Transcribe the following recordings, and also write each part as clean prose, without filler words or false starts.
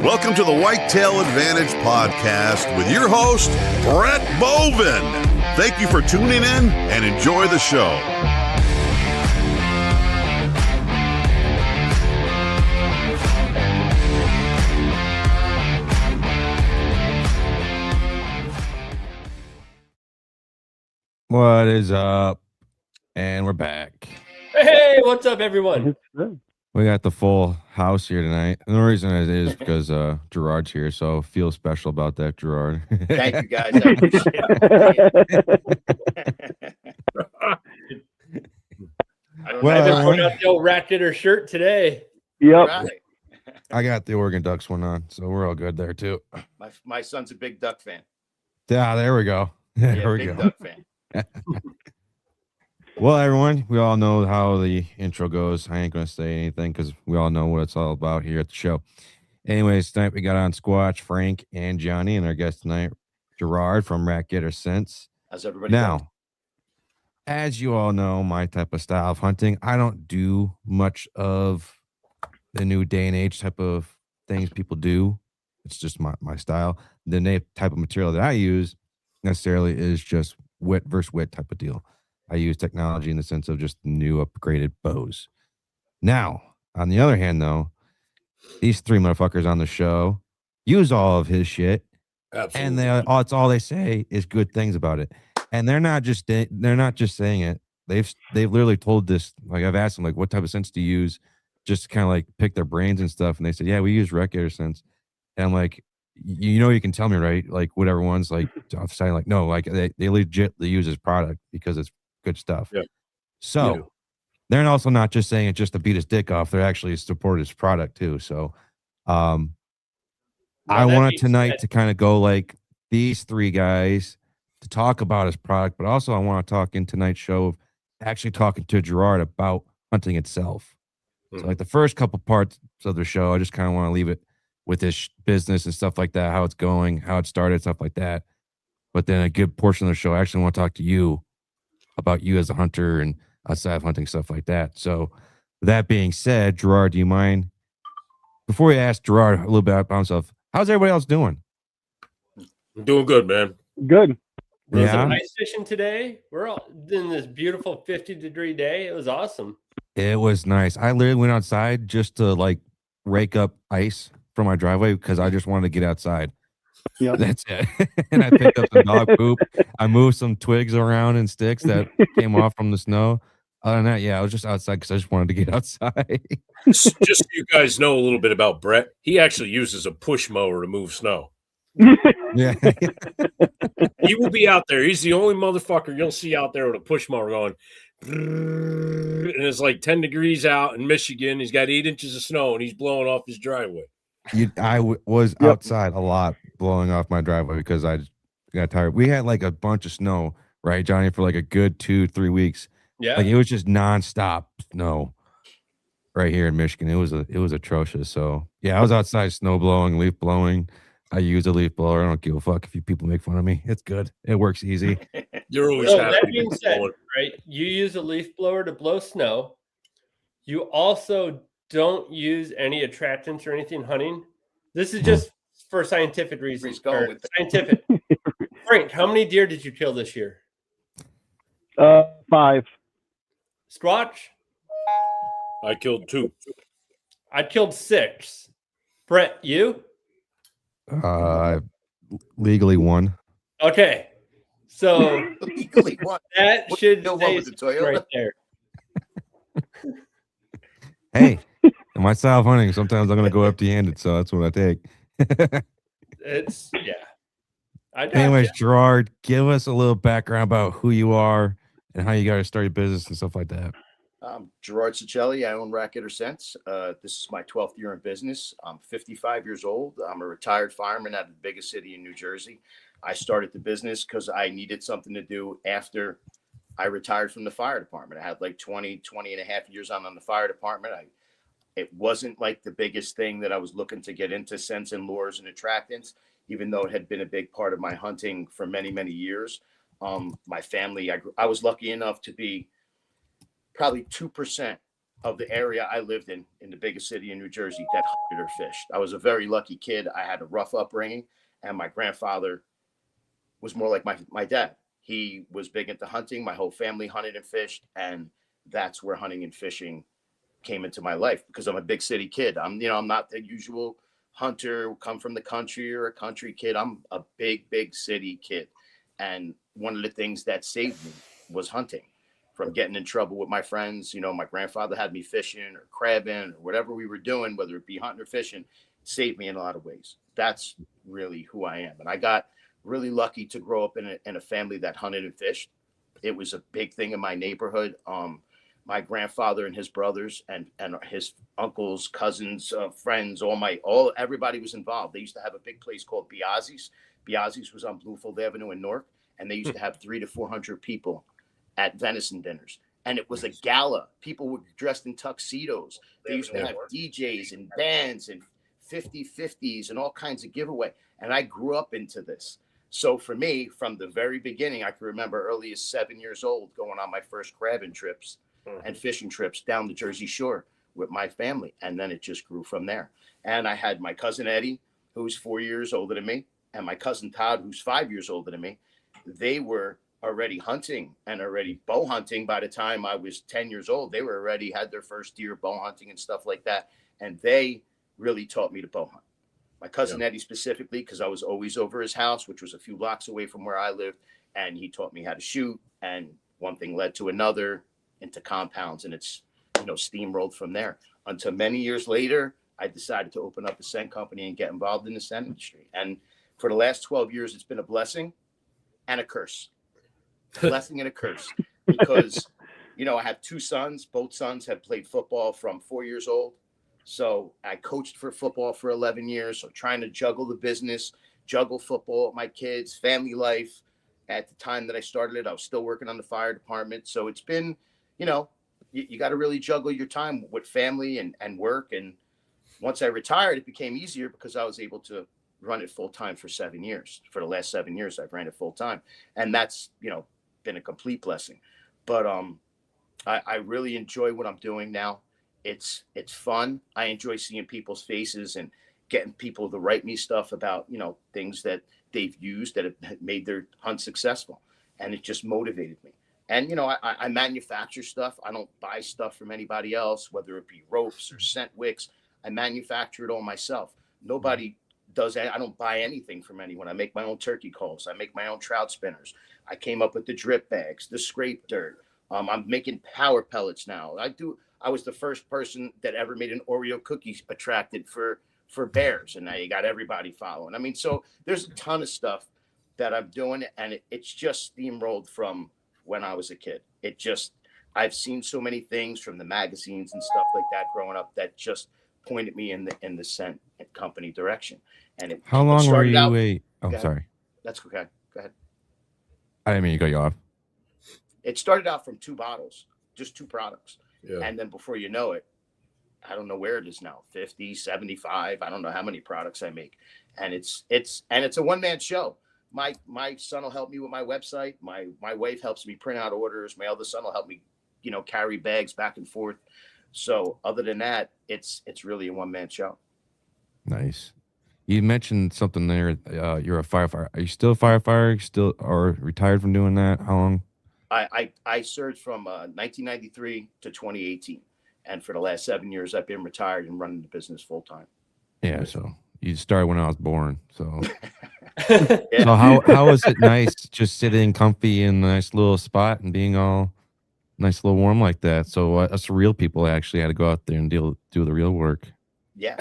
Welcome to the Whitetail Advantage podcast with your host, Brett Boven. Thank you for tuning in and enjoy the show. What is up? And we're back. Hey, what's up, everyone? We got the full house here tonight. And the reason it is because Gerard's here, so feel special about that, Gerard. Thank you, guys. I appreciate it. I just put out the old rat getter shirt today. Yep. Right. I got the Oregon Ducks one on, so we're all good there too. My son's a big Duck fan. Yeah, there we go. There we big go. Duck fan. Well, everyone, we all know how the intro goes. I ain't going to say anything because we all know what it's all about here at the show. Anyways, tonight we got on Squatch, Frank, and Johnny, and our guest tonight, Gerard from Rat Getter Sense. How's everybody Now, doing? as you all know, my type of style of hunting, I don't do much of the new day and age type of things people do. It's just my style. The type of material that I use necessarily is just wit versus wit type of deal. I use technology in the sense of just new upgraded bows. Now, on the other hand, though, these three motherfuckers on the show use all of his shit. Absolutely. And it's all they say is good things about it. And they're not just saying it. They've literally told this. Like, I've asked them, like, what type of sense do you use? Just to kind of like pick their brains and stuff. And they said, yeah, we use Rat Getter Sense. And I'm like, you can tell me, right? Like, whatever one's like saying, like, no, like they legitimately use his product because it's good stuff. Yeah. So they're also not just saying it just to beat his dick off. They're actually support his product too. So I wanted tonight to kind of go like these three guys to talk about his product, but also I want to talk in tonight's show of actually talking to Gerard about hunting itself. Mm-hmm. So like the first couple parts of the show, I just kind of want to leave it with his business and stuff like that, how it's going, how it started, stuff like that. But then a good portion of the show, I actually want to talk to you about you as a hunter and outside of hunting, stuff like that. So that being said, Gerard, do you mind, before we ask Gerard a little bit about himself, how's everybody else doing? I'm doing good, man. Good. It was Yeah. a nice fishing today. We're all in this beautiful 50-degree day. It was awesome. It was nice. I literally went outside just to like rake up ice from my driveway because I just wanted to get outside. Yep. That's it. And I picked up some dog poop. I moved some twigs around and sticks that came off from the snow. Other than that, yeah, I was just outside because I just wanted to get outside. Just so you guys know a little bit about Brett, he actually uses a push mower to move snow. Yeah. He will be out there. He's the only motherfucker you'll see out there with a push mower going, and it's like 10 degrees out in Michigan. He's got 8 inches of snow and he's blowing off his driveway. I was outside a lot blowing off my driveway because I just got tired. We had like a bunch of snow, right, Johnny, for like a good 2-3 weeks. Yeah. Like it was just nonstop snow right here in Michigan. It was atrocious. So yeah, I was outside snow blowing, leaf blowing. I use a leaf blower. I don't give a fuck if you people make fun of me. It's good. It works easy. You're always So happy. that to being be said, blowing. right, you use a leaf blower to blow snow. You also don't use any attractants or anything hunting. This is just for scientific reasons. He's going with it. Scientific. Frank, how many deer did you kill this year? 5. Squatch? I killed 2. I killed 6. Brett, you? Legally one. Okay. So Legally, what? that What should kill say one with the Toyota? right there. Hey, in my style of hunting, sometimes I'm going to go empty-handed, so that's what I take. It's, yeah. I got Anyways, you. Gerard, give us a little background about who you are and how you got to start your business and stuff like that. I'm Gerard Sauchelli. I own Rat Getter Sense. This is my 12th year in business. I'm 55 years old. I'm a retired fireman out of the biggest city in New Jersey. I started the business because I needed something to do after I retired from the fire department. I had like 20 and a half years on the fire department. It wasn't like the biggest thing that I was looking to get into, scents and lures and attractants, even though it had been a big part of my hunting for many, many years. My family, I was lucky enough to be probably 2% of the area I lived in the biggest city in New Jersey, that hunted or fished. I was a very lucky kid. I had a rough upbringing, and my grandfather was more like my dad. He was big into hunting. My whole family hunted and fished, and that's where hunting and fishing came into my life because I'm a big city kid. I'm not the usual hunter, come from the country or a country kid. I'm a big city kid. And one of the things that saved me was hunting from getting in trouble with my friends. My grandfather had me fishing or crabbing or whatever we were doing, whether it be hunting or fishing, it saved me in a lot of ways. That's really who I am. And I got really lucky to grow up in a family that hunted and fished. It was a big thing in my neighborhood. My grandfather and his brothers and his uncles, cousins, friends, everybody was involved. They used to have a big place called Biazzi's. Biazzi's was on Bluefield Avenue in Newark, and they used to have 300 to 400 people at venison dinners. And it was a gala. People were dressed in tuxedos. They used to have DJs and bands and 50/50s and all kinds of giveaway. And I grew up into this. So for me, from the very beginning, I can remember early as 7 years old going on my first crabbing trips and fishing trips down the Jersey Shore with my family. And then it just grew from there. And I had my cousin Eddie, who's 4 years older than me, and my cousin Todd, who's 5 years older than me. They were already hunting and already bow hunting by the time I was 10 years old. They were already had their first deer bow hunting and stuff like that. And they really taught me to bow hunt. My cousin Eddie specifically, because I was always over his house, which was a few blocks away from where I lived. And he taught me how to shoot. And one thing led to another into compounds. And it's, steamrolled from there until many years later, I decided to open up a scent company and get involved in the scent industry. And for the last 12 years, it's been a blessing and a curse. Blessing and a curse. Because, I have two sons. Both sons have played football from 4 years old. So I coached for football for 11 years. So trying to juggle the business, juggle football, my kids, family life. At the time that I started it, I was still working on the fire department. So it's been, you got to really juggle your time with family and work. And once I retired, it became easier because I was able to run it full time for 7 years. For the last 7 years, I've ran it full time. And that's, been a complete blessing. But I really enjoy what I'm doing now. It's fun. I enjoy seeing people's faces and getting people to write me stuff about, things that they've used that have made their hunt successful. And it just motivated me. And, I manufacture stuff. I don't buy stuff from anybody else, whether it be ropes or scent wicks. I manufacture it all myself. Nobody does that. I don't buy anything from anyone. I make my own turkey calls. I make my own trout spinners. I came up with the drip bags, the scrape dirt. I'm making power pellets now. I was the first person that ever made an Oreo cookie attracted for bears. And now you got everybody following. I mean, so there's a ton of stuff that I'm doing, and it's just steamrolled from when I was a kid. I've seen so many things from the magazines and stuff like that growing up that just pointed me in the scent company direction. And how long were you sorry. That's okay. Go ahead. I didn't mean to cut you off. It started out from 2 bottles, just 2 products. Yeah. And then before you know it, I don't know where it is now, 50, 75. I don't know how many products I make. And it's a one-man show. My son will help me with my website. My wife helps me print out orders. My other son will help me, carry bags back and forth. So other than that, it's really a one-man show. Nice. You mentioned something there. You're a firefighter. Are you still a firefighter? Still or retired from doing that? How long? I served from 1993 to 2018. And for the last 7 years, I've been retired and running the business full time. Yeah. So you started when I was born. So, Yeah. so how is it nice just sitting comfy in a nice little spot and being all nice little warm like that? So us real people actually had to go out there and do the real work. Yeah.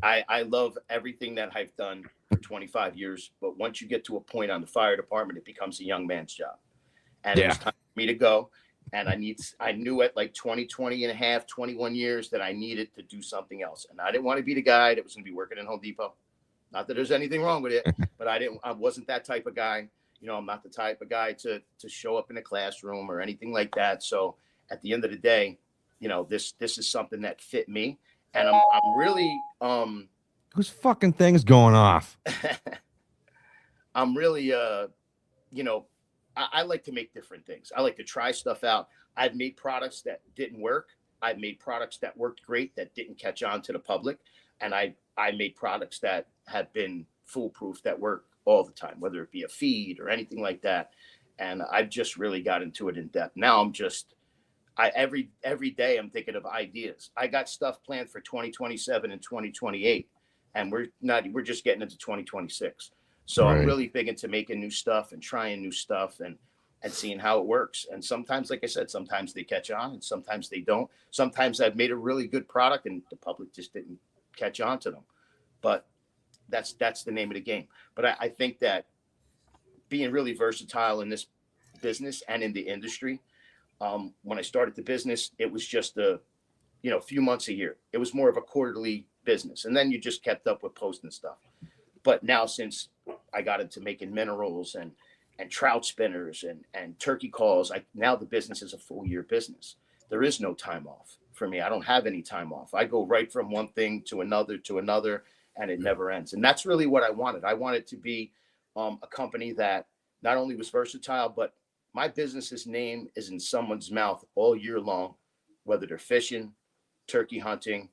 I love everything that I've done for 25 years. But once you get to a point on the fire department, it becomes a young man's job. And it was time for me to go. And I knew at like 20 and a half, 21 years that I needed to do something else. And I didn't want to be the guy that was going to be working in Home Depot. Not that there's anything wrong with it, but I wasn't that type of guy. I'm not the type of guy to show up in a classroom or anything like that. So at the end of the day, this is something that fit me. And I'm really whose fucking thing's going off? I'm really I like to make different things. I like to try stuff out. I've made products that didn't work. I've made products that worked great that didn't catch on to the public, and I made products that have been foolproof that work all the time, whether it be a feed or anything like that. And I've just really got into it in depth. Now I'm just every day I'm thinking of ideas. I got stuff planned for 2027 and 2028, and we're just getting into 2026. So I'm really big into making new stuff and trying new stuff and seeing how it works. And sometimes, like I said, sometimes they catch on and sometimes they don't. Sometimes I've made a really good product and the public just didn't catch on to them. But that's the name of the game. But I think that being really versatile in this business and in the industry, when I started the business, it was just a few months a year. It was more of a quarterly business. And then you just kept up with posting stuff. But now since I got into making minerals and trout spinners and turkey calls, now the business is a full year business. There is no time off for me. I don't have any time off. I go right from one thing to another, and it never ends. And that's really what I wanted. I wanted to be a company that not only was versatile, but my business's name is in someone's mouth all year long, whether they're fishing, turkey hunting,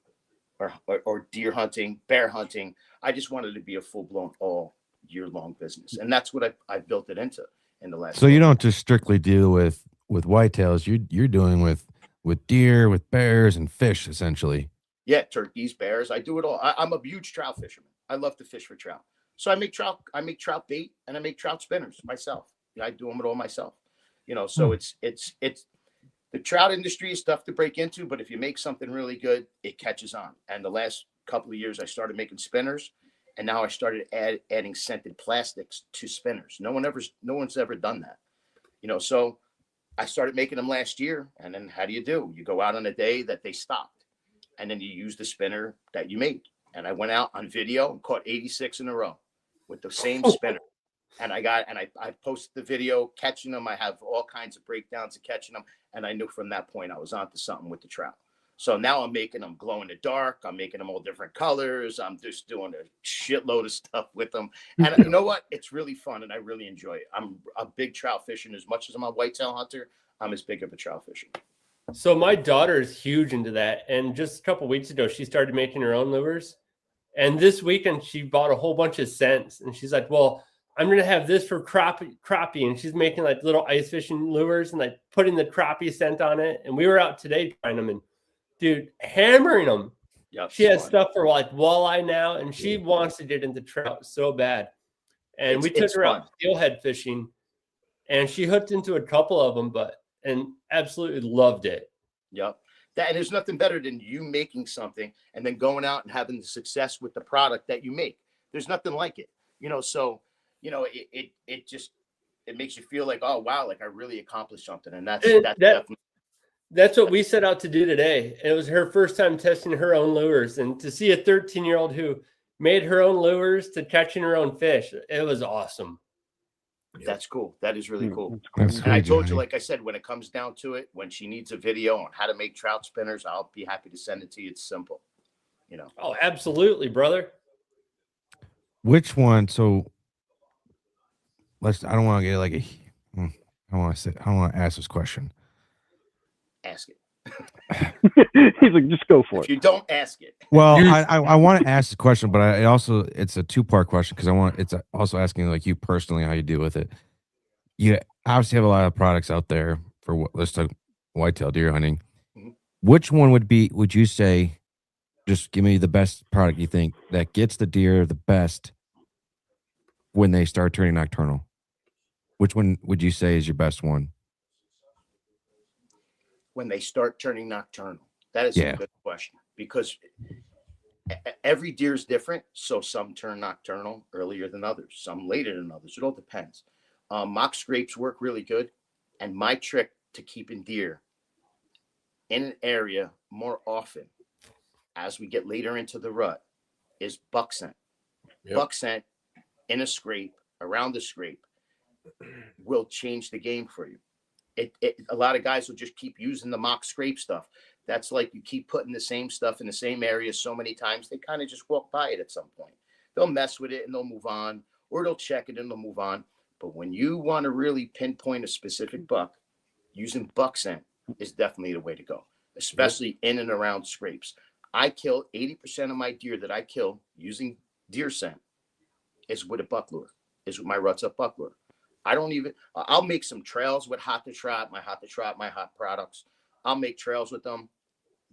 or deer hunting, bear hunting. I just wanted to be a full-blown all year long business. And that's what I built it into in the last. So you don't just strictly deal with whitetails. You're dealing with deer, with bears and fish, essentially. Yeah. Turkeys, bears. I do it all. I'm a huge trout fisherman. I love to fish for trout. So I make trout bait and I make trout spinners myself. I do them all myself, so it's the trout industry is tough to break into, but if you make something really good, it catches on. And the last couple of years I started making spinners, and now I started adding scented plastics to spinners. No one's ever done that, so I started making them last year. And then how do? You go out on a day that they stopped, and then you use the spinner that you made. And I went out on video and caught 86 in a row with the same spinner. And I posted the video catching them. I have all kinds of breakdowns of catching them. And I knew from that point I was onto something with the trout. So now I'm making them glow in the dark. I'm making them all different colors. I'm just doing a shitload of stuff with them. And you know what? It's really fun and I really enjoy it. I'm a big trout fisher. As much as I'm a whitetail hunter, I'm as big of a trout fisher. So my daughter is huge into that. And just a couple of weeks ago, she started making her own lures. And this weekend, she bought a whole bunch of scents. And she's like, well, I'm going to have this for crappie. And she's making like little ice fishing lures and like putting the crappie scent on it. And we were out today trying them and dude, hammering them. Yep, she has stuff for like walleye now. And she wants to get into trout so bad. And we took her out steelhead fishing and she hooked into a couple of them, and absolutely loved it. Yep. And there's nothing better than you making something and then going out and having the success with the product that you make. There's nothing like it, so it makes you feel like, oh wow, like I really accomplished something. And that's what we set out to do today. It was her first time testing her own lures, and to see a 13-year-old who made her own lures to catching her own fish, it was awesome. That's cool. That is really cool. And I told you, like I said, when it comes down to it, when she needs a video on how to make trout spinners, I'll be happy to send it to you. It's simple, Oh, absolutely, brother. Which one? So I don't want to get like I want to ask this question. Ask it. He's like, just go for it. If you don't ask it. Well, I want to ask the question, but it's a two-part question because it's also asking like you personally how you deal with it. You obviously have a lot of products out there for let's talk whitetail deer hunting. Mm-hmm. Which one would you say, just give me the best product you think that gets the deer the best when they start turning nocturnal? Which one would you say is your best one? When they start turning nocturnal? That is a good question because every deer is different. So some turn nocturnal earlier than others, some later than others. It all depends. Mock scrapes work really good. And my trick to keeping deer in an area more often as we get later into the rut is buck scent. Yep. Buck scent in a scrape, around the scrape, will change the game for you. A lot of guys will just keep using the mock scrape stuff. That's like you keep putting the same stuff in the same area so many times, they kind of just walk by it at some point. They'll mess with it and they'll move on, or they'll check it and they'll move on. But when you want to really pinpoint a specific buck, using buck scent is definitely the way to go. especially in and around scrapes. I kill 80% of my deer that I kill using deer scent is with a buck lure, is with my Ruts Up buck lure. I don't even, I'll make some trails with Hot to Trot, my hot products. I'll make trails with them,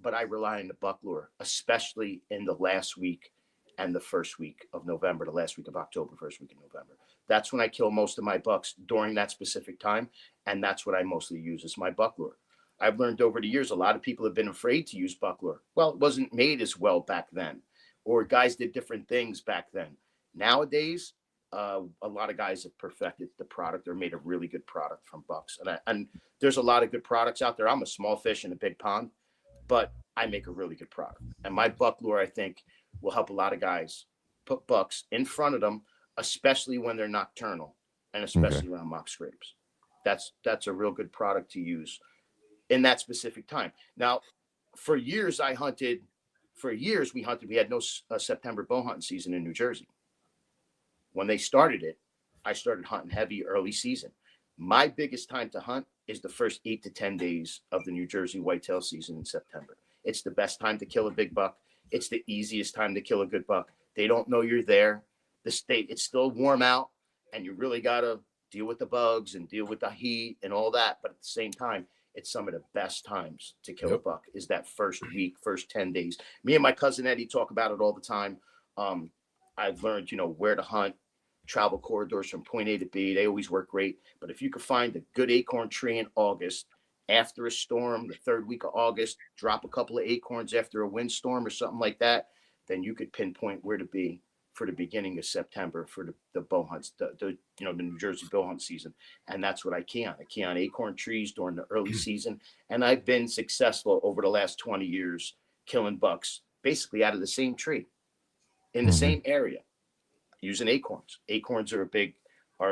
but I rely on the buck lure, especially in the last week and the first week of November, the last week of October, first week of November. That's when I kill most of my bucks during that specific time. And that's what I mostly use is my buck lure. I've learned over the years, a lot of people have been afraid to use buck lure. Well, it wasn't made as well back then, or guys did different things back then. Nowadays, a lot of guys have perfected the product or made a really good product from bucks. And there's a lot of good products out there. I'm a small fish in a big pond, but I make a really good product. And my buck lure, I think, will help a lot of guys put bucks in front of them, especially when they're nocturnal and especially around mock scrapes. That's a real good product to use in that specific time. Now, for years we hunted, we had no September bow hunting season in New Jersey. When they started it, I started hunting heavy early season. My biggest time to hunt is the first 8 to 10 days of the New Jersey whitetail season in September. It's the best time to kill a big buck. It's the easiest time to kill a good buck. They don't know you're there. It's still warm out, and you really got to deal with the bugs and deal with the heat and all that. But at the same time, it's some of the best times to kill a buck is that first week, first 10 days. Me and my cousin Eddie talk about it all the time. I've learned, where to hunt, travel corridors from point A to B. They always work great. But if you could find a good acorn tree in August, after a storm, the third week of August, drop a couple of acorns after a windstorm or something like that, then you could pinpoint where to be for the beginning of September for the bow hunts, the New Jersey bow hunt season. And that's what I key on. I key on acorn trees during the early season. And I've been successful over the last 20 years killing bucks basically out of the same tree in the same area using acorns. Acorns are a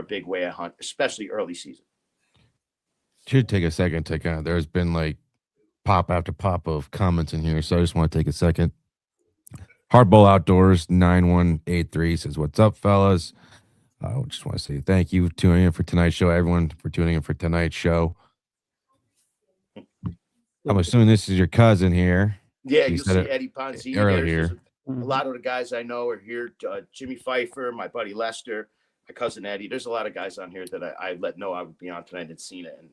big way I hunt, especially early season. Should take a second to kind of, there's been like pop after pop of comments in here. So I just want to take a second. Hardball Outdoors 9183 says, "What's up, fellas? I just want to say thank you for tuning in for tonight's show. Everyone for tuning in for tonight's show. I'm assuming this is your cousin here. Yeah, you'll see Eddie Ponzini earlier. A lot of the guys I know are here. Jimmy Pfeiffer, my buddy Lester, my cousin Eddie. There's a lot of guys on here that I let know I would be on tonight and seen it. And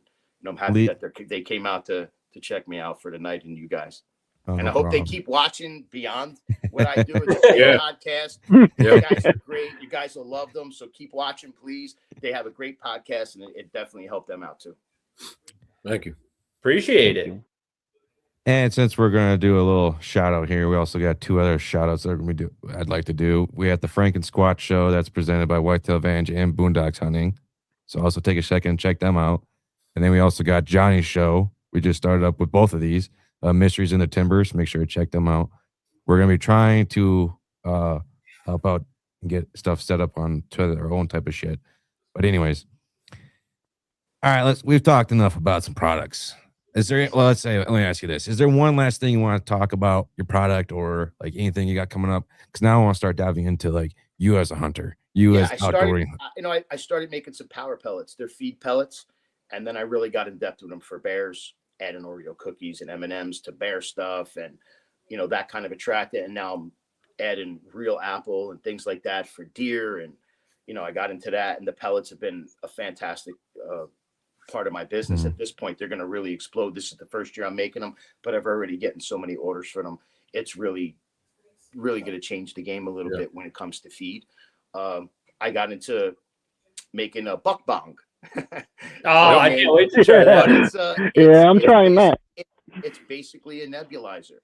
I'm happy that they came out to check me out for tonight and you guys. And I hope they keep watching beyond what I do in the podcast. You guys are great. You guys will love them. So keep watching, please. They have a great podcast, and it definitely helped them out too. Thank you. Appreciate it. And since we're going to do a little shout out here, we also got 2 other shout outs that I'd like to do. We have the Frank and Squatch show that's presented by Whitetail Vantage and Boondocks Hunting. So also take a second and check them out. And then we also got Johnny's show. We just started up with both of these. Mysteries in the Timbers. Make sure to check them out. We're going to be trying to help out and get stuff set up on our own type of shit. But anyways, all right, we've talked enough about some products. Let me ask you this. Is there one last thing you want to talk about your product or like anything you got coming up? Because now I want to start diving into like you as a hunter, I started making some power pellets. They're feed pellets. And then I really got in depth with them for bears, adding Oreo cookies and M&Ms to bear stuff. And, that kind of attracted. And now I'm adding real apple and things like that for deer. And, I got into that, and the pellets have been a fantastic part of my business. At this point, they're going to really explode. This is the first year I'm making them, but I've already getting so many orders for them. It's really, really going to change the game a little bit when it comes to feed. I got into making a buck bong. I can't wait to try that. I'm trying that. It's basically a nebulizer,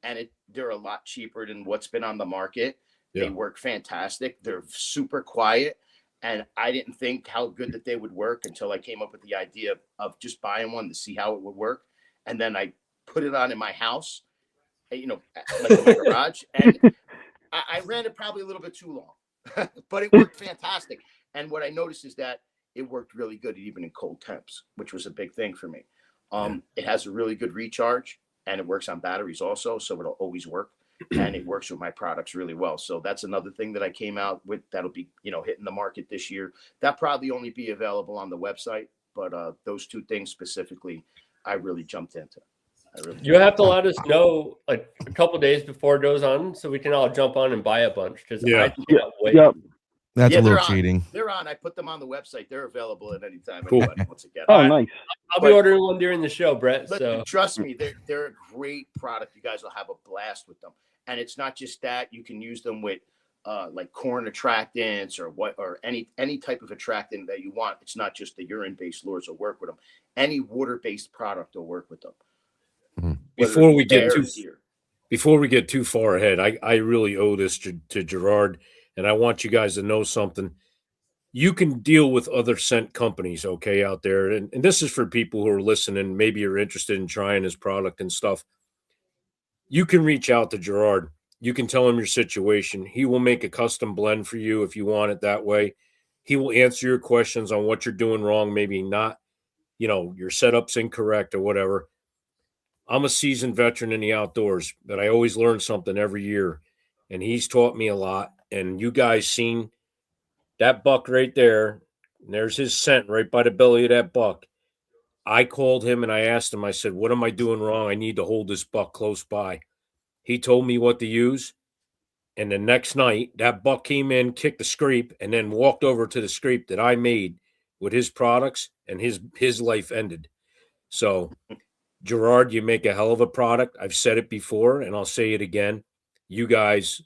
and they're a lot cheaper than what's been on the market. They work fantastic. They're super quiet. And I didn't think how good that they would work until I came up with the idea of just buying one to see how it would work. And then I put it on in my house, like in my garage. And I ran it probably a little bit too long, but it worked fantastic. And what I noticed is that it worked really good even in cold temps, which was a big thing for me. It has a really good recharge, and it works on batteries also, so it'll always work. And it works with my products really well. So that's another thing that I came out with that'll be, hitting the market this year. That probably only be available on the website, but those 2 things specifically, I really jumped into. You have to let us know like a couple days before it goes on, so we can all jump on and buy a bunch. Because I can't wait. Yep. That's a little they're on. cheating. They're on. I put them on the website. They're available at any time. Cool. Anybody wants to get Oh, them. nice. I'll be ordering one during the show, Brett. But So trust me, they're a great product. You guys will have a blast with them. And it's not just that. You can use them with like corn attractants or any type of attractant that you want. It's not just the urine-based lures will work with them. Any water-based product will work with them. Mm-hmm. Before we get too far ahead, I really owe this to Gerard, and I want you guys to know something. You can deal with other scent companies, okay, out there. And this is for people who are listening, maybe you're interested in trying his product and stuff. You can reach out to Gerard. You can tell him your situation. He will make a custom blend for you if you want it that way. He will answer your questions on what you're doing wrong, maybe not, your setup's incorrect or whatever. I'm a seasoned veteran in the outdoors, but I always learn something every year. And he's taught me a lot. And you guys seen that buck right there. And there's his scent right by the belly of that buck. I called him and I asked him, I said, what am I doing wrong? I need to hold this buck close by. He told me what to use. And the next night, that buck came in, kicked the scrape, and then walked over to the scrape that I made with his products, and his life ended. So, Gerard, you make a hell of a product. I've said it before, and I'll say it again. You guys,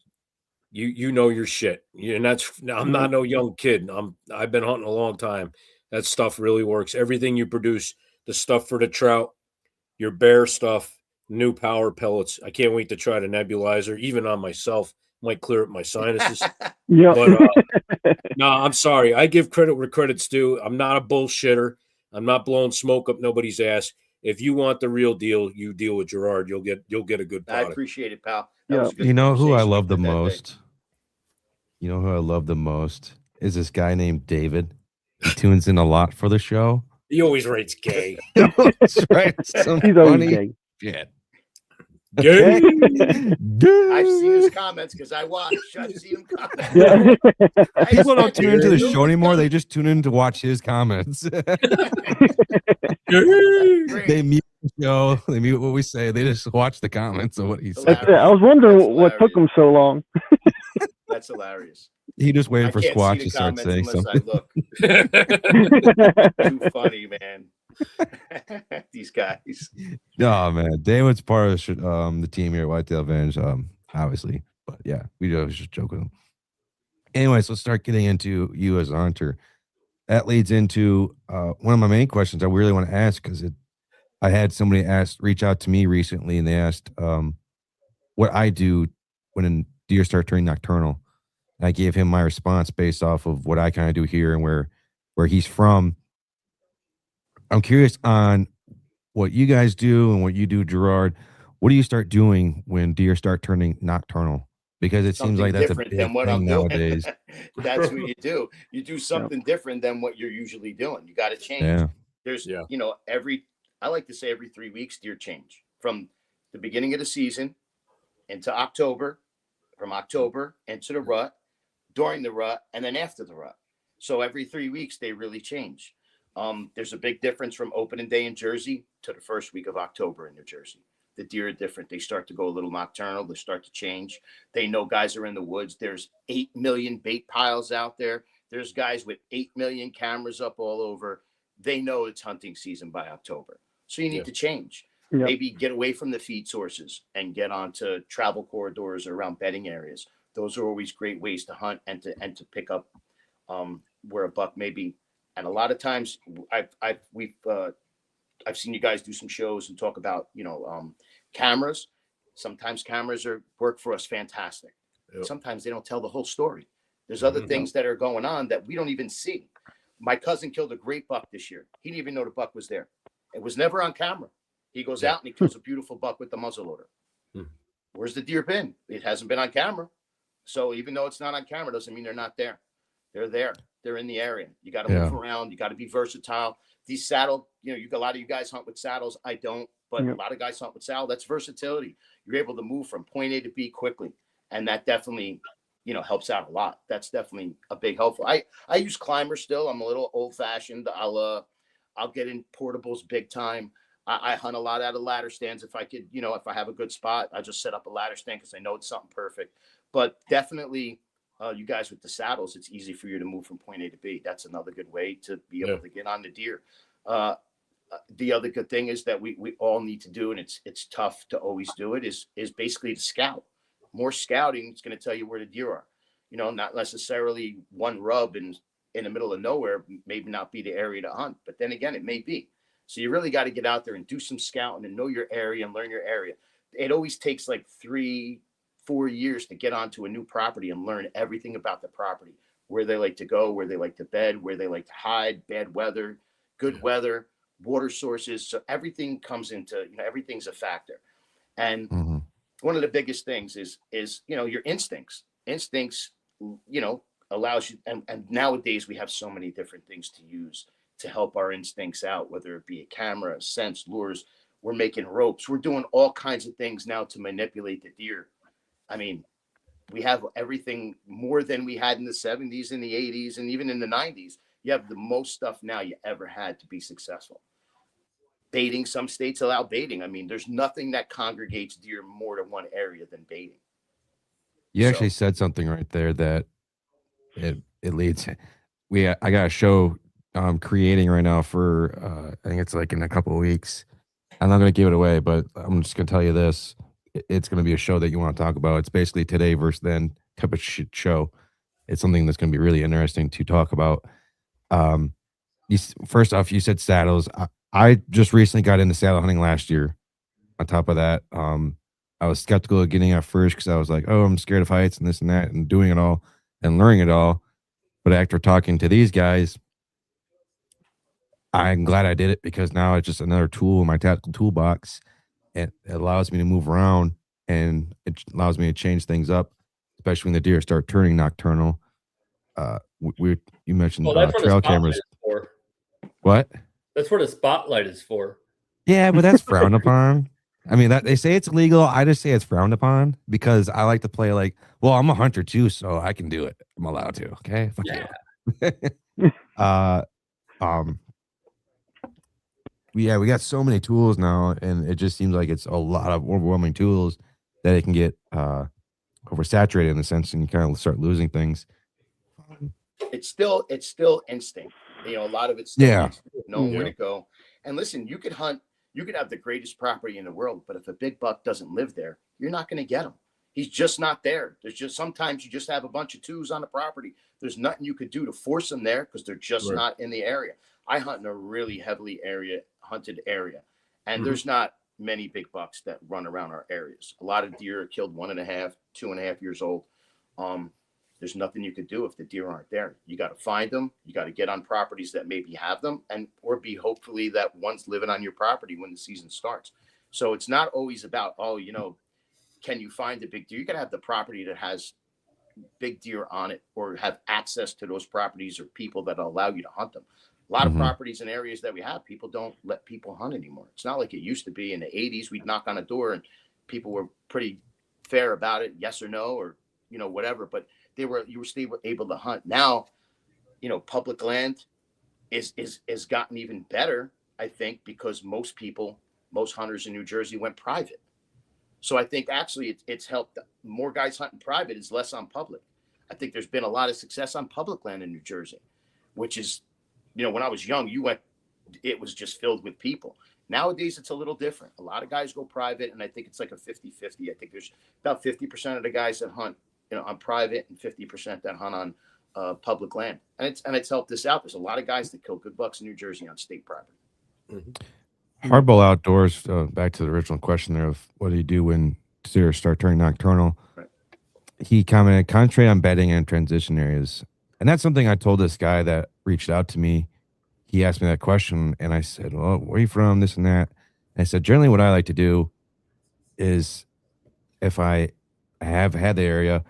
you know your shit. And I'm not no young kid. I've been hunting a long time. That stuff really works. Everything you produce, the stuff for the trout, your bear stuff, new power pellets. I can't wait to try the nebulizer, even on myself. Might clear up my sinuses. Yeah. But no, I'm sorry. I give credit where credit's due. I'm not a bullshitter. I'm not blowing smoke up nobody's ass. If you want the real deal, you deal with Gerard. You'll get a good product. I appreciate it, pal. Yeah. You know who I love the most? You know who I love the most is this guy named David. He tunes in a lot for the show. He always rates gay. That's right. Some He's always funny gay. shit. Gay. I've seen his comments because I watch. I've seen him comment. Yeah. People don't tune into the show anymore. They just tune in to watch his comments. They mute the show. They mute what we say. They just watch the comments of what he said. That's it. I was wondering what took him so long. That's hilarious. He just waited I for can't Squatch see to the start comments saying unless something. I look. Too funny, man. These guys. No, man. David's part of the team here at Whitetail Venge, obviously. But yeah, we always just joke with him. Anyways, let's start getting into you as a hunter. That leads into one of my main questions I really want to ask, because I had somebody reach out to me recently, and they asked what I do when deer start turning nocturnal. And I gave him my response based off of what I kind of do here and where he's from. I'm curious on what you guys do and what you do, Gerard. What do you start doing when deer start turning nocturnal? Because it seems like that's a big thing nowadays. That's what you do. You do something different than what you're usually doing. You got to change. Yeah. There's, I like to say every 3 weeks, deer change from the beginning of the season into October, from October into the rut, during the rut, and then after the rut. So every 3 weeks, they really change. There's a big difference from opening day in Jersey to the first week of October in New Jersey. The deer are different. They start to go a little nocturnal. They start to change. They know guys are in the woods. There's 8 million bait piles out there. There's guys with 8 million cameras up all over. They know it's hunting season by October. So you need to change. Yeah. Maybe get away from the feed sources and get onto travel corridors or around bedding areas. Those are always great ways to hunt and to pick up where a buck may be. And a lot of times I've seen you guys do some shows and talk about, cameras. Sometimes cameras work for us fantastic. Yep. Sometimes they don't tell the whole story. There's other things that are going on that we don't even see. My cousin killed a great buck this year. He didn't even know the buck was there. It was never on camera. He goes out and he kills a beautiful buck with the muzzleloader. Where's the deer been? It hasn't been on camera. So even though it's not on camera, doesn't mean they're not there. They're there. They're in the area. You got to move around. You got to be versatile. These saddle, a lot of you guys hunt with saddles. I don't, but a lot of guys hunt with saddle. That's versatility. You're able to move from point A to B quickly. And that definitely, helps out a lot. That's definitely a big helpful. I use climbers still. I'm a little old fashioned. I'll get in portables big time. I hunt a lot out of ladder stands. If I could, if I have a good spot, I just set up a ladder stand because I know it's something perfect. But definitely, you guys with the saddles, it's easy for you to move from point A to B. That's another good way to be able to get on the deer. The other good thing is that we all need to do, and it's tough to always do it, is basically to scout. More scouting is going to tell you where the deer are. Not necessarily one rub in the middle of nowhere, maybe not be the area to hunt, but then again, it may be. So you really got to get out there and do some scouting and know your area and learn your area. It always takes like 3-4 years to get onto a new property and learn everything about the property, where they like to go, where they like to bed, where they like to hide, bad weather, good weather, water sources. So everything comes into, everything's a factor. And one of the biggest things is, your instincts. Instincts, allows you, and nowadays we have so many different things to use to help our instincts out, whether it be a camera, scents, lures. We're making ropes. We're doing all kinds of things now to manipulate the deer. I mean, we have everything more than we had in the 70s, in the 80s, and even in the 90s. You have the most stuff now you ever had to be successful. Baiting, some states allow baiting. I mean, there's nothing that congregates deer more to one area than baiting. You actually said something right there that it leads. I got a show creating right now for I think it's like in a couple of weeks. I'm not going to give it away, but I'm just going to tell you this. It's going to be a show that you want to talk about. It's basically today versus then type of show. It's something that's going to be really interesting to talk about. First off, you said saddles. I just recently got into saddle hunting last year. On top of that, I was skeptical of getting at first because I was like, oh, I'm scared of heights and this and that and doing it all and learning it all. But after talking to these guys, I'm glad I did it because now it's just another tool in my tactical toolbox. It allows me to move around and it allows me to change things up, especially when the deer start turning nocturnal. You mentioned trail cameras. What? That's what a spotlight is for. Yeah, but that's frowned upon. I mean, that they say it's illegal. I just say it's frowned upon because I like to play like, well, I'm a hunter too, so I can do it. I'm allowed to. Okay. Fuck you. We got so many tools now, and it just seems like it's a lot of overwhelming tools that it can get oversaturated in a sense, and you kind of start losing things. It's still instinct. A lot of it's still knowing where to go. And listen, you could hunt, you could have the greatest property in the world, but if a big buck doesn't live there, you're not going to get him. He's just not there. There's just sometimes you just have a bunch of twos on the property. There's nothing you could do to force them there because they're just not in the area. I hunt in a really heavily hunted area, and there's not many big bucks that run around our areas. A lot of deer are killed 1.5, 2.5 years old. There's nothing you could do if the deer aren't there. You got to find them. You got to get on properties that maybe have them, or be hopefully that one's living on your property when the season starts. So it's not always about, can you find a big deer? You got to have the property that has big deer on it, or have access to those properties, or people that allow you to hunt them. A lot of properties and areas that we have, people don't let people hunt anymore. It's not like it used to be in the 80s. We'd knock on a door and people were pretty fair about it, yes or no, or whatever. But you were still able to hunt. Now, public land is gotten even better, I think, because most hunters in New Jersey went private. So I think actually it's helped more guys hunting private is less on public. I think there's been a lot of success on public land in New Jersey, which is, when I was young, it was just filled with people. Nowadays, it's a little different. A lot of guys go private, and I think it's like a 50-50. I think there's about 50% of the guys that hunt, on private, and 50% that hunt on public land. And it's helped us out. There's a lot of guys that kill good bucks in New Jersey on state property. Hardball Outdoors, back to the original question there of what do you do when deer start turning nocturnal? Right. He commented, concentrate on bedding and transition areas. And that's something I told this guy that reached out to me. He asked me that question, and I said, well, where are you from, this and that? And I said, generally what I like to do is if I have had the area,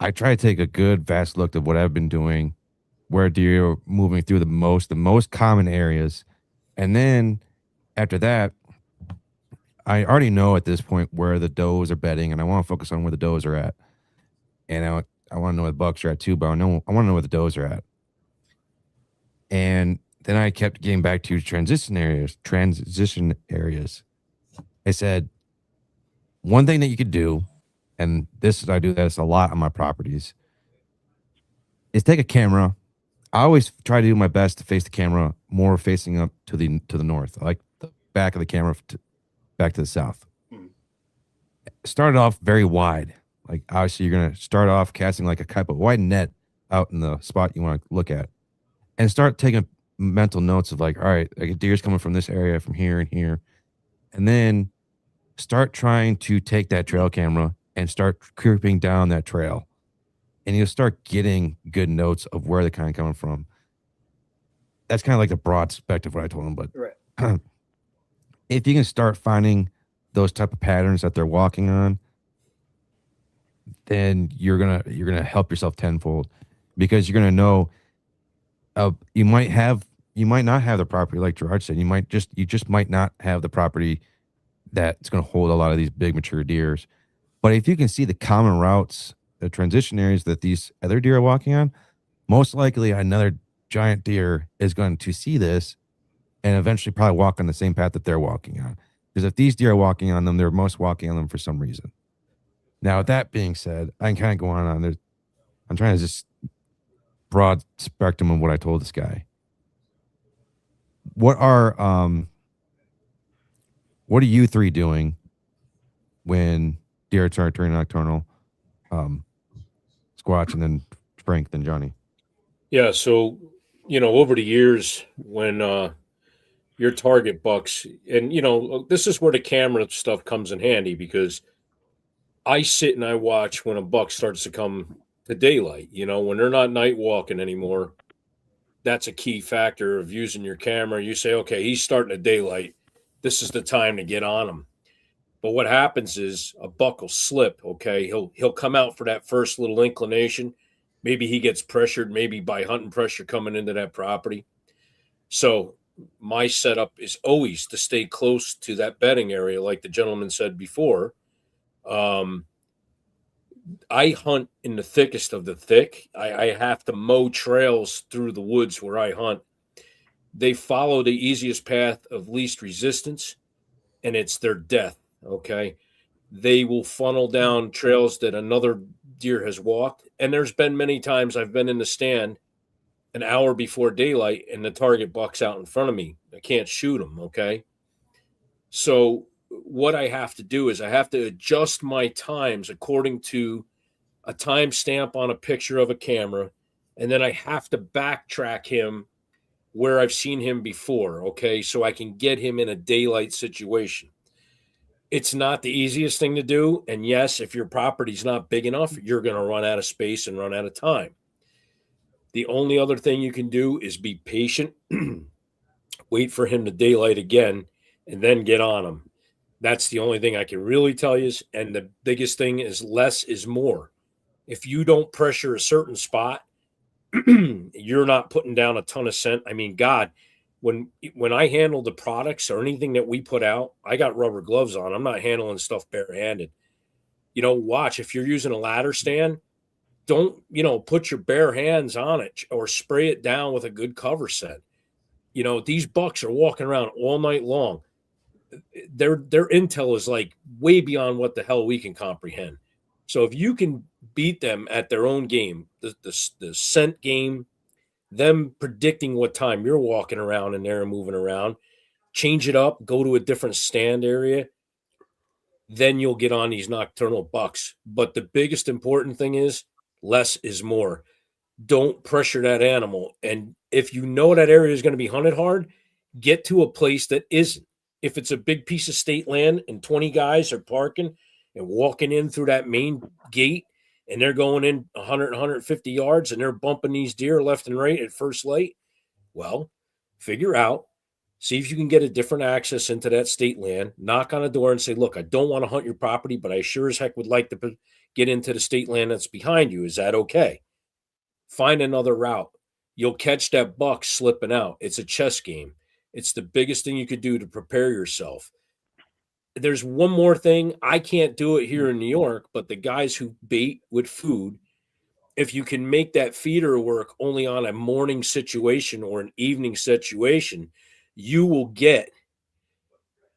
I try to take a good, vast look at what I've been doing, where deer are moving through the most common areas. And then after that, I already know at this point where the does are bedding, and I want to focus on where the does are at. And I want to know where the bucks are at too, but I want to know where the does are at. And then I kept getting back to transition areas. I said, one thing that you could do, and I do this a lot on my properties, is take a camera. I always try to do my best to face the camera more facing up to the north. I like the back of the camera back to the south. Start off very wide. Like obviously you're going to start off casting like a type of wide net out in the spot you want to look at, and start taking mental notes of like, all right, like a deer's coming from this area, from here and here. And then start trying to take that trail camera and start creeping down that trail. And you'll start getting good notes of where they're kind of coming from. That's kind of like the broad spectrum of what I told them. But Right. If you can start finding those type of patterns that they're walking on, then you're gonna help yourself tenfold, because you're gonna know. You might not have the property like Gerard said. You just might not have the property that's going to hold a lot of these big mature deers. But if you can see the common routes, the transition areas that these other deer are walking on, most likely another giant deer is going to see this and eventually probably walk on the same path that they're walking on. Because if these deer are walking on them, they're most walking on them for some reason. Now, with that being said, I can kind of go on there. I'm trying to just broad spectrum of what I told this guy. What are you three doing when deer start turning nocturnal? Squatch, and then Frank, then Johnny. Yeah, so over the years when your target bucks, and this is where the camera stuff comes in handy, because I sit and I watch when a buck starts to come to daylight. When they're not night walking anymore, that's a key factor of using your camera. You say, okay, he's starting to daylight. This is the time to get on him. But what happens is a buck will slip. Okay, he'll come out for that first little inclination. Maybe he gets pressured, maybe by hunting pressure coming into that property. So my setup is always to stay close to that bedding area, like the gentleman said before. I hunt in the thickest of the thick. I have to mow trails through the woods where I hunt. They follow the easiest path of least resistance, and it's their death, okay? They will funnel down trails that another deer has walked, and there's been many times I've been in the stand an hour before daylight, and the target buck's out in front of me. I can't shoot him, okay? So what I have to do is I have to adjust my times according to a timestamp on a picture of a camera, and then I have to backtrack him where I've seen him before, okay, so I can get him in a daylight situation. It's not the easiest thing to do, and yes, if your property's not big enough, you're going to run out of space and run out of time. The only other thing you can do is be patient, wait for him to daylight again, and then get on him. That's the only thing I can really tell you. And the biggest thing is less is more. If you don't pressure a certain spot, you're not putting down a ton of scent. I mean, God, when I handle the products or anything that we put out, I got rubber gloves on. I'm not handling stuff barehanded. Watch, if you're using a ladder stand, don't, put your bare hands on it or spray it down with a good cover set. These bucks are walking around all night long. Their intel is like way beyond what the hell we can comprehend. So if you can beat them at their own game, the scent game, them predicting what time you're walking around in there and moving around, change it up, go to a different stand area, then you'll get on these nocturnal bucks. But the biggest important thing is less is more. Don't pressure that animal. And if you know that area is going to be hunted hard, get to a place that isn't. If it's a big piece of state land and 20 guys are parking and walking in through that main gate and they're going in 100, 150 yards and they're bumping these deer left and right at first light, well, figure out, see if you can get a different access into that state land, knock on a door and say, look, I don't want to hunt your property, but I sure as heck would like to get into the state land that's behind you. Is that okay? Find another route. You'll catch that buck slipping out. It's a chess game. It's the biggest thing you could do to prepare yourself. There's one more thing. I can't do it here in New York, but the guys who bait with food, if you can make that feeder work only on a morning situation or an evening situation, you will get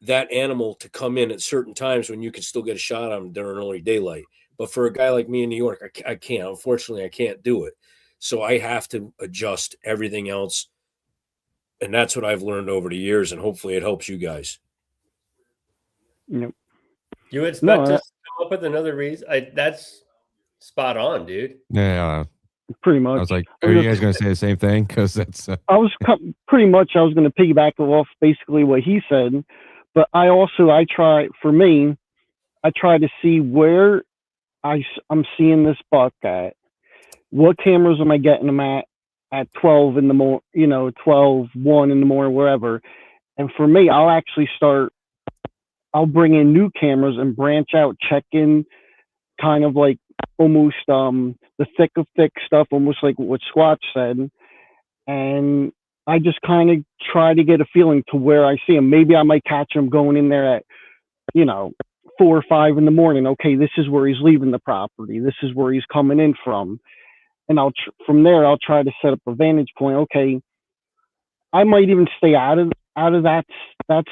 that animal to come in at certain times when you can still get a shot on them during early daylight. But for a guy like me in New York, I can't. Unfortunately, I can't do it. So I have to adjust everything else. And that's what I've learned over the years, and hopefully it helps you guys. Yep. You expect us to come up with another reason? That's spot on, dude. Yeah. Pretty much. I was like, are you guys going to say the same thing? Because that's. I was pretty much. I was going to piggyback off basically what he said, but I try to see where I'm seeing this buck at. What cameras am I getting them at 12 in the morning, 12, 1 in the morning, wherever. And for me, I'll bring in new cameras and branch out, check in kind of like almost the thick of thick stuff, almost like what Squatch said. And I just kind of try to get a feeling to where I see him. Maybe I might catch him going in there at, 4 or 5 in the morning. Okay, this is where he's leaving the property. This is where he's coming in from. And from there, I'll try to set up a vantage point. Okay, I might even stay out of that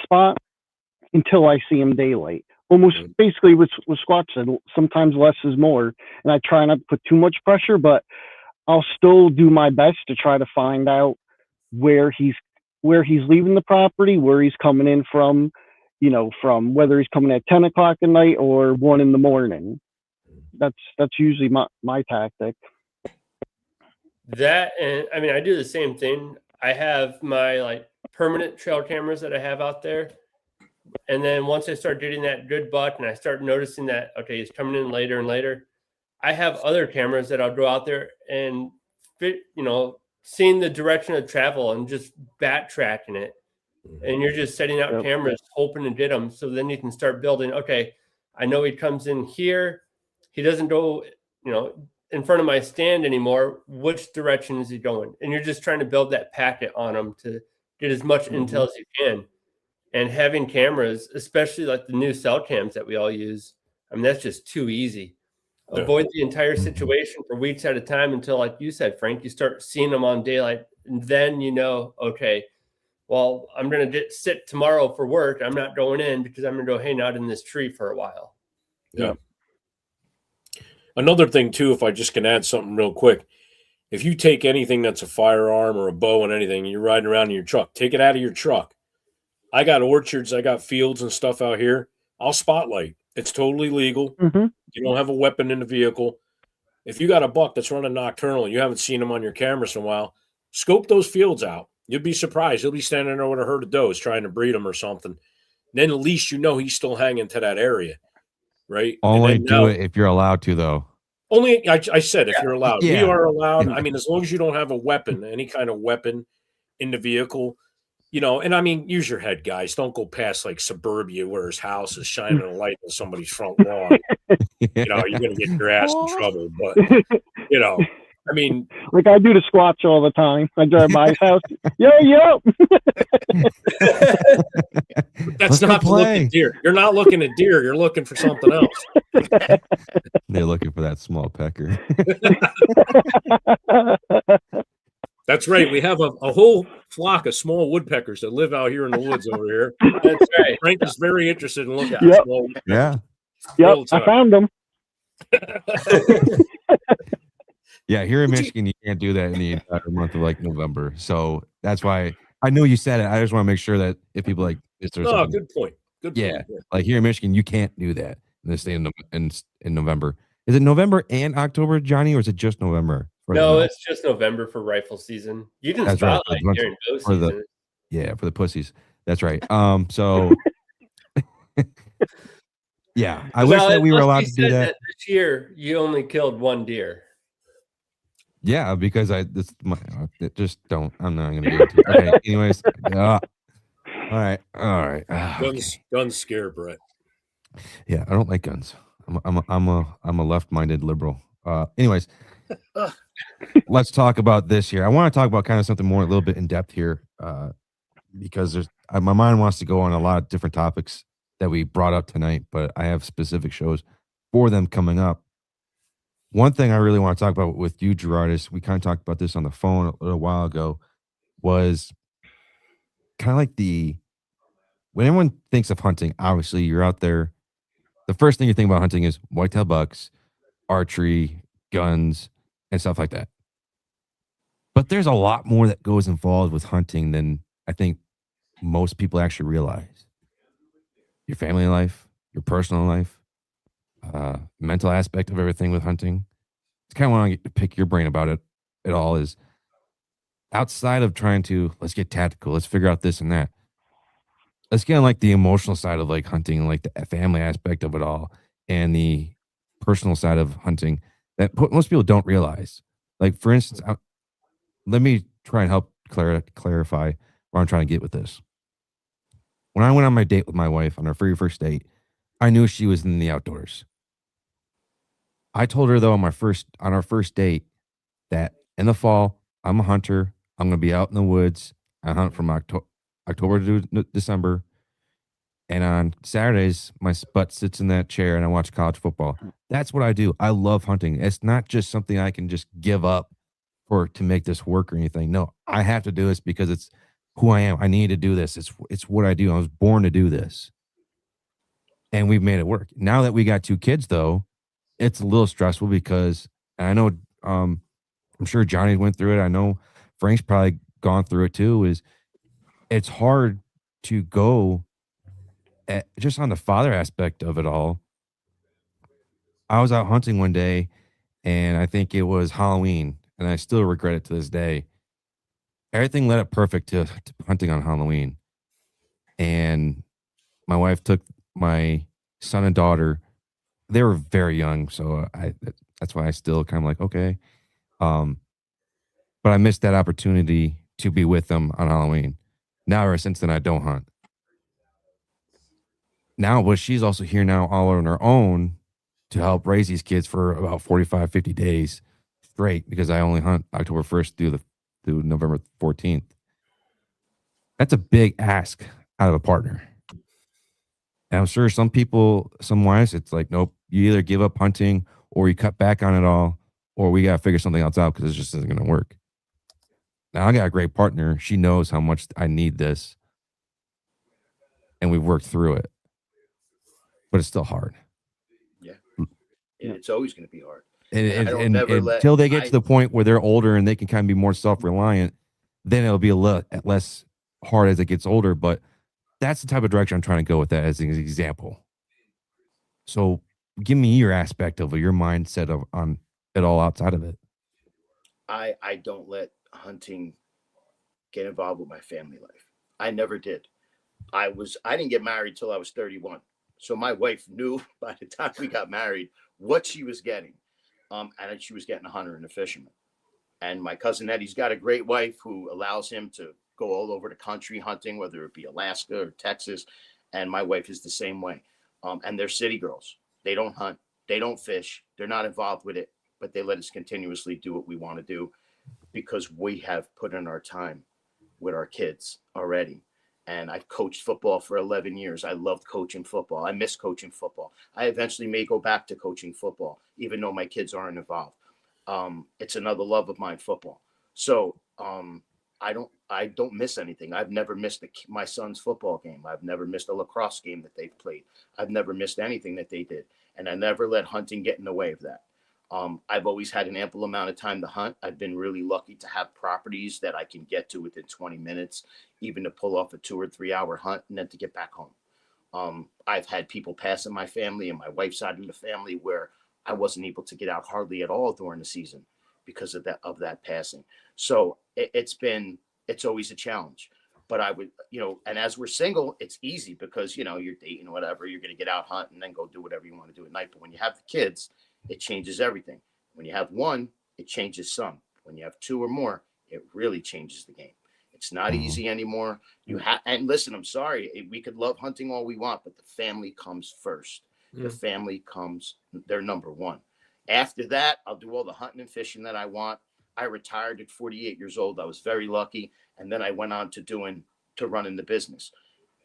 spot until I see him daylight. Almost basically what Squatch said, sometimes less is more. And I try not to put too much pressure, but I'll still do my best to try to find out where he's leaving the property, where he's coming in from, from whether he's coming at 10 o'clock at night or 1 in the morning. That's usually my tactic. That, and I mean, I do the same thing. I have my permanent trail cameras that I have out there. And then once I start getting that good buck and I start noticing that, okay, he's coming in later and later, I have other cameras that I'll go out there and seeing the direction of travel and just backtracking it. And you're just setting out cameras, hoping to get them. So then you can start building, okay, I know he comes in here. He doesn't go, in front of my stand anymore. Which direction is he going? And you're just trying to build that packet on him to get as much intel as you can. And having cameras, especially like the new cell cams that we all use, I mean, that's just too easy. Yeah. Avoid the entire situation for weeks at a time until, like you said, Frank, you start seeing them on daylight. And then okay, well, I'm going to sit tomorrow for work. I'm not going in because I'm going to go hang out in this tree for a while. Yeah. Another thing, too, if I just can add something real quick, if you take anything that's a firearm or a bow and anything, and you're riding around in your truck, take it out of your truck. I got orchards, I got fields and stuff out here. I'll spotlight. It's totally legal. Mm-hmm. You don't have a weapon in the vehicle. If you got a buck that's running nocturnal and you haven't seen him on your cameras in a while, scope those fields out. You'll be surprised. He'll be standing there with a herd of does trying to breed them or something. And then at least he's still hanging to that area, right? Only do it if you're allowed to, though. Only, I said, if you're allowed. Yeah. We are allowed. I mean, as long as you don't have a weapon, any kind of weapon in the vehicle, and I mean, use your head, guys. Don't go past like suburbia where his house is shining a light on somebody's front lawn. You're going to get your ass in trouble. But, I mean, like I do the Squatch all the time. I drive by his house. Yo. That's not to look at deer. You're not looking at deer. You're looking for something else. They're looking for that small pecker. That's right. We have a whole flock of small woodpeckers that live out here in the woods over here. That's right. Frank is very interested in looking at small woodpeckers. Yeah. Yep, I found them. Yeah, here in Michigan, you can't do that in the entire month of November. So that's why I know you said it. I just want to make sure that if people good point. Good point. Yeah, like here in Michigan, you can't do that in the state in November. Is it November and October, Johnny, or is it just November? No, it's just November for rifle season. You can spotlight during bow season. For the pussies. That's right. So yeah, I wish that we were allowed to do that. This year, you only killed 1 deer. Yeah, because just don't. I'm not going to do it. Okay. Anyways, all right. Guns scare Brett. Yeah, I don't like guns. I'm a left-minded liberal. Anyways, let's talk about this here. I want to talk about kind of something more a little bit in depth here, because my mind wants to go on a lot of different topics that we brought up tonight, but I have specific shows for them coming up. One thing I really want to talk about with you, Gerard, is we kind of talked about this on the phone a little while ago, was kind of like when everyone thinks of hunting, obviously you're out there. The first thing you think about hunting is whitetail bucks, archery, guns, and stuff like that. But there's a lot more that goes involved with hunting than I think most people actually realize. Your family life, your personal life, mental aspect of everything with hunting. It's kind of want to pick your brain about it. It all is outside of trying to let's get tactical, let's figure out this and that. Let's get on like the emotional side of like hunting, like the family aspect of it all, and the personal side of hunting that most people don't realize. Like for instance, let me try and help clarify where I'm trying to get with this. When I went on my date with my wife on our very first date, I knew she was in the outdoors. I told her though on our first date that in the fall I'm a hunter. I'm going to be out in the woods. I hunt from October to December, and on Saturdays my butt sits in that chair and I watch college football. That's what I do. I love hunting. It's not just something I can just give up to make this work or anything. No, I have to do this because it's who I am. I need to do this. It's what I do. I was born to do this. And we've made it work. Now that we got 2 kids though, it's a little stressful because I know I'm sure Johnny went through it. I know Frank's probably gone through it too. It's hard to go just on the father aspect of it all. I was out hunting one day and I think it was Halloween, and I still regret it to this day. Everything led up perfect to hunting on Halloween. And my wife took my son and daughter. They were very young, so that's why I still kind of like, okay. But I missed that opportunity to be with them on Halloween. Now, ever since then, I don't hunt. Now, but she's also here now all on her own to help raise these kids for about 45, 50 days straight because I only hunt October 1st through November 14th. That's a big ask out of a partner. And I'm sure some wives, it's like, nope, you either give up hunting or you cut back on it all, or we got to figure something else out because it just isn't going to work. Now I got a great partner. She knows how much I need this. And we've worked through it. But it's still hard. Yeah. It's always going to be hard. And until they get to the point where they're older and they can kind of be more self-reliant, then it'll be a little less hard as it gets older. But that's the type of direction I'm trying to go with that as an example. So give me your aspect of your mindset on it all outside of it. I don't let hunting get involved with my family life. I never did. I didn't get married till I was 31. So my wife knew by the time we got married what she was getting. And she was getting a hunter and a fisherman. And my cousin Eddie's got a great wife who allows him to go all over the country hunting, whether it be Alaska or Texas. And my wife is the same way. And they're city girls. They don't hunt. They don't fish. They're not involved with it, but they let us continuously do what we want to do because we have put in our time with our kids already. And I've coached football for 11 years. I loved coaching football. I miss coaching football. I eventually may go back to coaching football, even though my kids aren't involved. It's another love of mine, football. So I don't miss anything. I've never missed my son's football game. I've never missed a lacrosse game that they've played. I've never missed anything that they did. And I never let hunting get in the way of that. I've always had an ample amount of time to hunt. I've been really lucky to have properties that I can get to within 20 minutes, even to pull off a 2 or 3 hour hunt and then to get back home. I've had people pass in my family and my wife's side of the family where I wasn't able to get out hardly at all during the season because of that passing. So it's always a challenge. But I would, and as we're single, it's easy because, you're dating, whatever, you're going to get out hunt and then go do whatever you want to do at night. But when you have the kids, it changes everything. When you have one, it changes some. When you have 2 or more, it really changes the game. It's not easy anymore. And listen, I'm sorry, we could love hunting all we want, but the family comes first. The family they're number one. After that, I'll do all the hunting and fishing that I want. I retired at 48 years old. I was very lucky. And then I went on to running the business.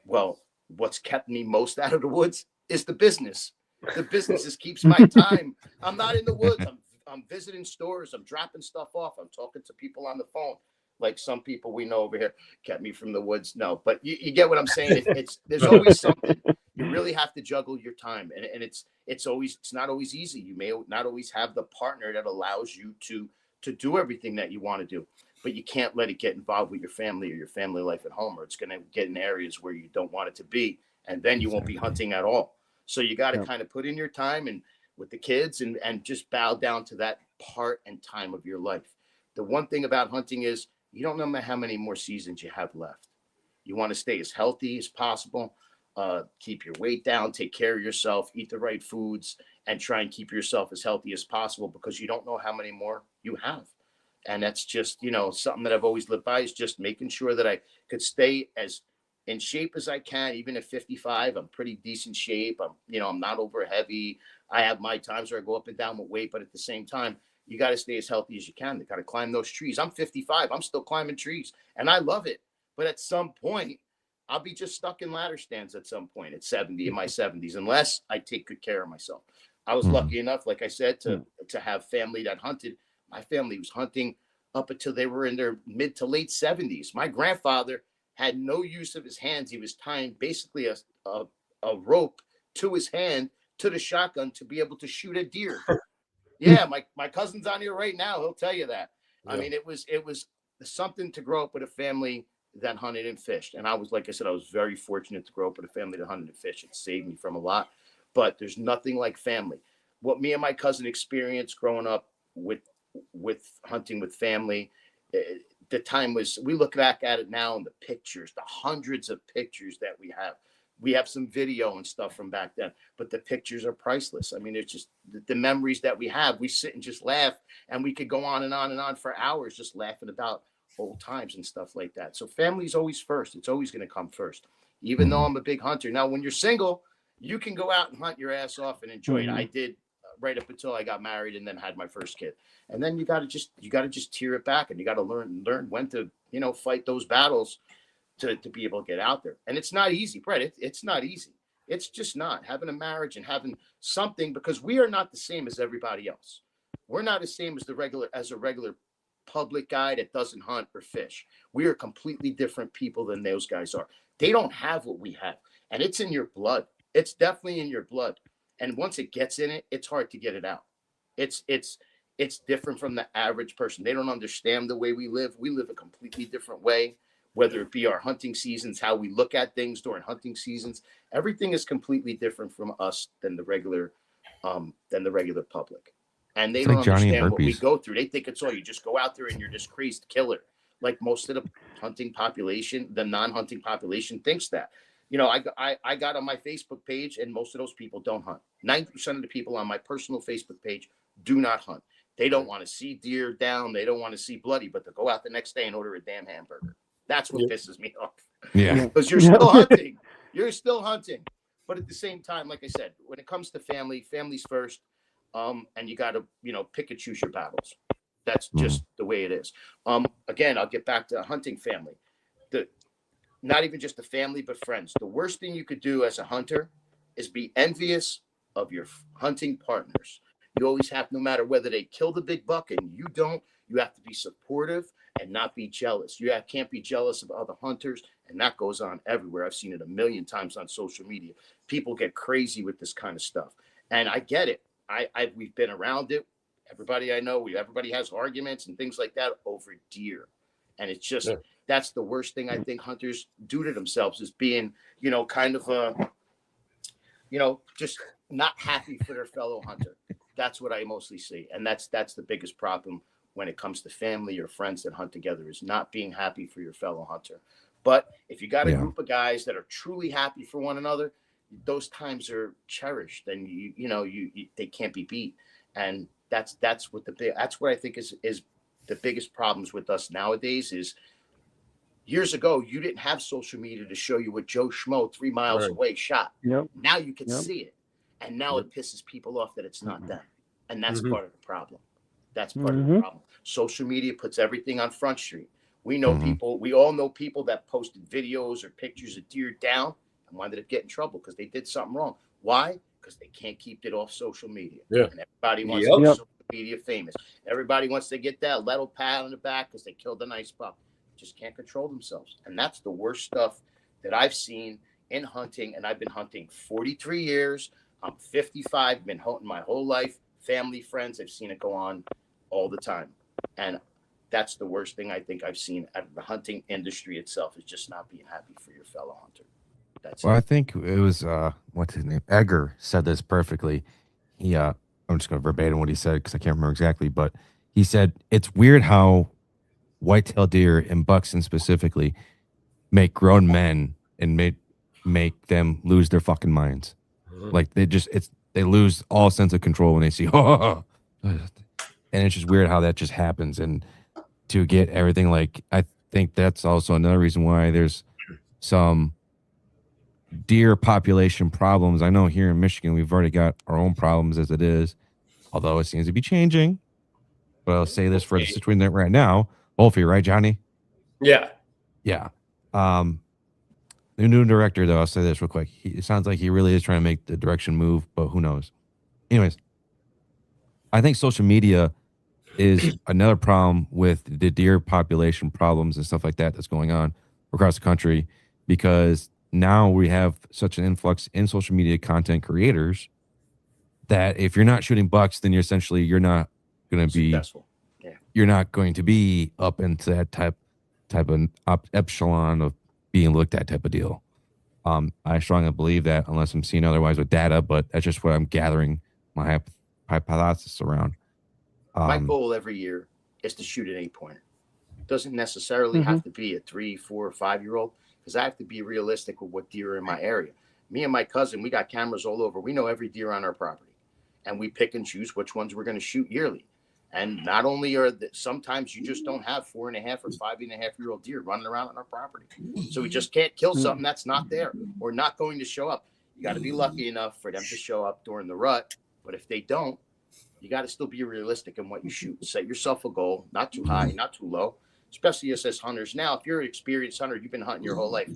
Well, what's kept me most out of the woods is the business. The business keeps my time. I'm not in the woods. I'm visiting stores. I'm dropping stuff off. I'm talking to people on the phone. Like some people we know over here kept me from the woods. No, but you get what I'm saying. There's always something. You really have to juggle your time, and it's not always easy. You may not always have the partner that allows you to do everything that you want to do, but you can't let it get involved with your family or your family life at home, or it's going to get in areas where you don't want it to be, and then you won't be hunting at all. So you got to kind of put in your time and with the kids and just bow down to that part and time of your life. The one thing about hunting is you don't know how many more seasons you have left. You want to stay as healthy as possible, keep your weight down, take care of yourself, eat the right foods, and try and keep yourself as healthy as possible because you don't know how many more you have. And that's just, something that I've always lived by is just making sure that I could stay as in shape as I can. Even at 55, I'm pretty decent shape. I'm not over heavy. I have my times where I go up and down with weight, but at the same time, you got to stay as healthy as you can. You got to climb those trees. I'm 55. I'm still climbing trees and I love it. But at some point, I'll be just stuck in ladder stands at some point at 70, in my 70s, unless I take good care of myself. I was lucky enough, like I said, to have family that hunted. My family was hunting up until they were in their mid to late 70s. My grandfather had no use of his hands. He was tying basically a rope to his hand to the shotgun to be able to shoot a deer. Yeah, my cousin's on here right now. He'll tell you that. Yeah. I mean, it was something to grow up with a family that hunted and fished. And I was, like I said, I was very fortunate to grow up with a family that hunted and fished. It saved me from a lot. But there's nothing like family. What me and my cousin experienced growing up with hunting with family, the time was, we look back at it now in the pictures, the hundreds of pictures that we have. We have some video and stuff from back then, but the pictures are priceless. I mean, it's just the memories that we have. We sit and just laugh, and we could go on and on and on for hours just laughing about old times and stuff like that. So family's always first. It's always going to come first, even though I'm a big hunter. Now, when you're single, you can go out and hunt your ass off and enjoy it. I did right up until I got married and then had my first kid. And then you got to just tear it back, and you got to learn when to, fight those battles to be able to get out there. And it's not easy, Brett. It's not easy. It's just not having a marriage and having something, because we are not the same as everybody else. We're not the same as a regular public guy that doesn't hunt or fish. We are completely different people than those guys are. They don't have what we have, and it's in your blood. It's definitely in your blood. And once it gets in it, it's hard to get it out. It's different from the average person. They don't understand the way we live. We live a completely different way, whether it be our hunting seasons, how we look at things during hunting seasons. Everything is completely different from us than the regular public. And they don't understand what we go through. They think it's all, you just go out there and you're this crazed killer. Like most of the hunting population, the non-hunting population thinks that. I got on my Facebook page, and most of those people don't hunt. 90% of the people on my personal Facebook page do not hunt. They don't want to see deer down. They don't want to see bloody, but to go out the next day and order a damn hamburger. That's what pisses me off. Yeah. Because you're still hunting. You're still hunting. But at the same time, like I said, when it comes to family's first. And you got to, pick and choose your battles. That's just the way it is. Again, I'll get back to hunting family. Not even just the family, but friends. The worst thing you could do as a hunter is be envious of your hunting partners. You always have, no matter whether they kill the big buck and you don't, you have to be supportive and not be jealous. You can't be jealous of other hunters, and that goes on everywhere. I've seen it a million times on social media. People get crazy with this kind of stuff, and I get it. We've been around it. Everybody I know, everybody has arguments and things like that over deer, and it's just that's the worst thing I think hunters do to themselves, is being, kind of just not happy for their fellow hunter. That's what I mostly see, and that's the biggest problem when it comes to family or friends that hunt together, is not being happy for your fellow hunter. But if you got a group of guys that are truly happy for one another, those times are cherished, and they can't be beat. And that's what I think is the biggest problems with us nowadays. Is years ago, you didn't have social media to show you what Joe Schmo 3 miles away shot. Yep. Now you can see it, and now it pisses people off that it's not them, and that's part of the problem. That's part of the problem. Social media puts everything on Front Street. We know people. We all know people that posted videos or pictures of deer down and wanted to get in trouble because they did something wrong. Why? Because they can't keep it off social media. Yeah. And everybody wants to media famous. Everybody wants to get that little pat on the back because they killed a nice buck. Just can't control themselves. And that's the worst stuff that I've seen in hunting. And I've been hunting 43 years. I'm 55, been hunting my whole life. Family, friends, I've seen it go on all the time. And that's the worst thing I think I've seen out of the hunting industry itself, is just not being happy for your fellow hunter. That's Well, it. I think it was what's his name? Edgar said this perfectly. He I'm just gonna verbatim what he said because I can't remember exactly, but he said it's weird how whitetail deer and bucks specifically make grown men and make them lose their fucking minds. Like they lose all sense of control when they see and it's just weird how that just happens. And to get everything, like, I think that's also another reason why there's some deer population problems. I know here in Michigan we've already got our own problems as it is, although it seems to be changing. But I'll say this for the situation that right now, Wolfie, right, Johnny? Yeah. Yeah. The new director, though, I'll say this real quick. It sounds like he really is trying to make the direction move, but who knows? Anyways, I think social media is another problem with the deer population problems and stuff like that that's going on across the country, because now we have such an influx in social media content creators that if you're not shooting bucks, then you're not going to be Successful. Yeah. You're not going to be up into that type of epsilon of being looked at type of deal. I strongly believe that, unless I'm seeing otherwise with data, but that's just what I'm gathering my hypothesis around. My goal every year is to shoot an 8-pointer. It doesn't necessarily have to be a 3, 4, or 5-year-old, because I have to be realistic with what deer are in my area. Me and my cousin, we got cameras all over. We know every deer on our property, and we pick and choose which ones we're going to shoot yearly. And not only sometimes you just don't have 4.5 or 5.5-year-old deer running around on our property. So we just can't kill something that's not there or not going to show up. You got to be lucky enough for them to show up during the rut. But if they don't, you got to still be realistic in what you shoot. Set yourself a goal, not too high, not too low, especially as hunters. Now, if you're an experienced hunter, you've been hunting your whole life.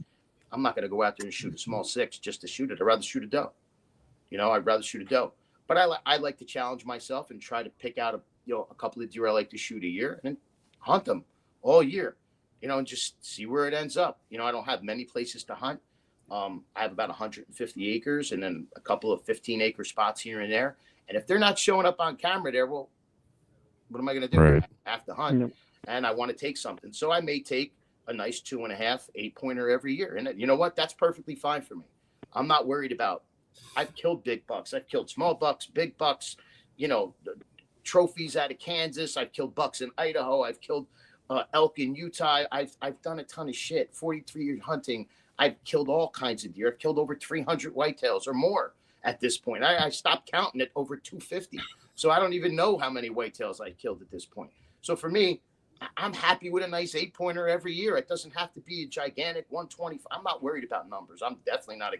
I'm not going to go out there and shoot a small 6 just to shoot it. I'd rather shoot a doe. I'd rather shoot a doe. But I like to challenge myself and try to pick out a couple of deer I like to shoot a year and hunt them all year, and just see where it ends up. I don't have many places to hunt. I have about 150 acres and then a couple of 15-acre spots here and there. And if they're not showing up on camera there, well, what am I going to do? Right. I have to hunt, and I want to take something. So I may take a nice 2.5, 8-pointer every year. And you know what? That's perfectly fine for me. I'm not worried about. I've killed big bucks. I've killed small bucks, big bucks, trophies out of Kansas. I've killed bucks in Idaho. I've killed elk in Utah. I've done a ton of shit. 43 years hunting. I've killed all kinds of deer. I've killed over 300 whitetails or more at this point. I stopped counting at over 250. So I don't even know how many whitetails I killed at this point. So for me, I'm happy with a nice 8-pointer every year. It doesent have to be a gigantic 120. I'm not worried about numbers. I'm definitely not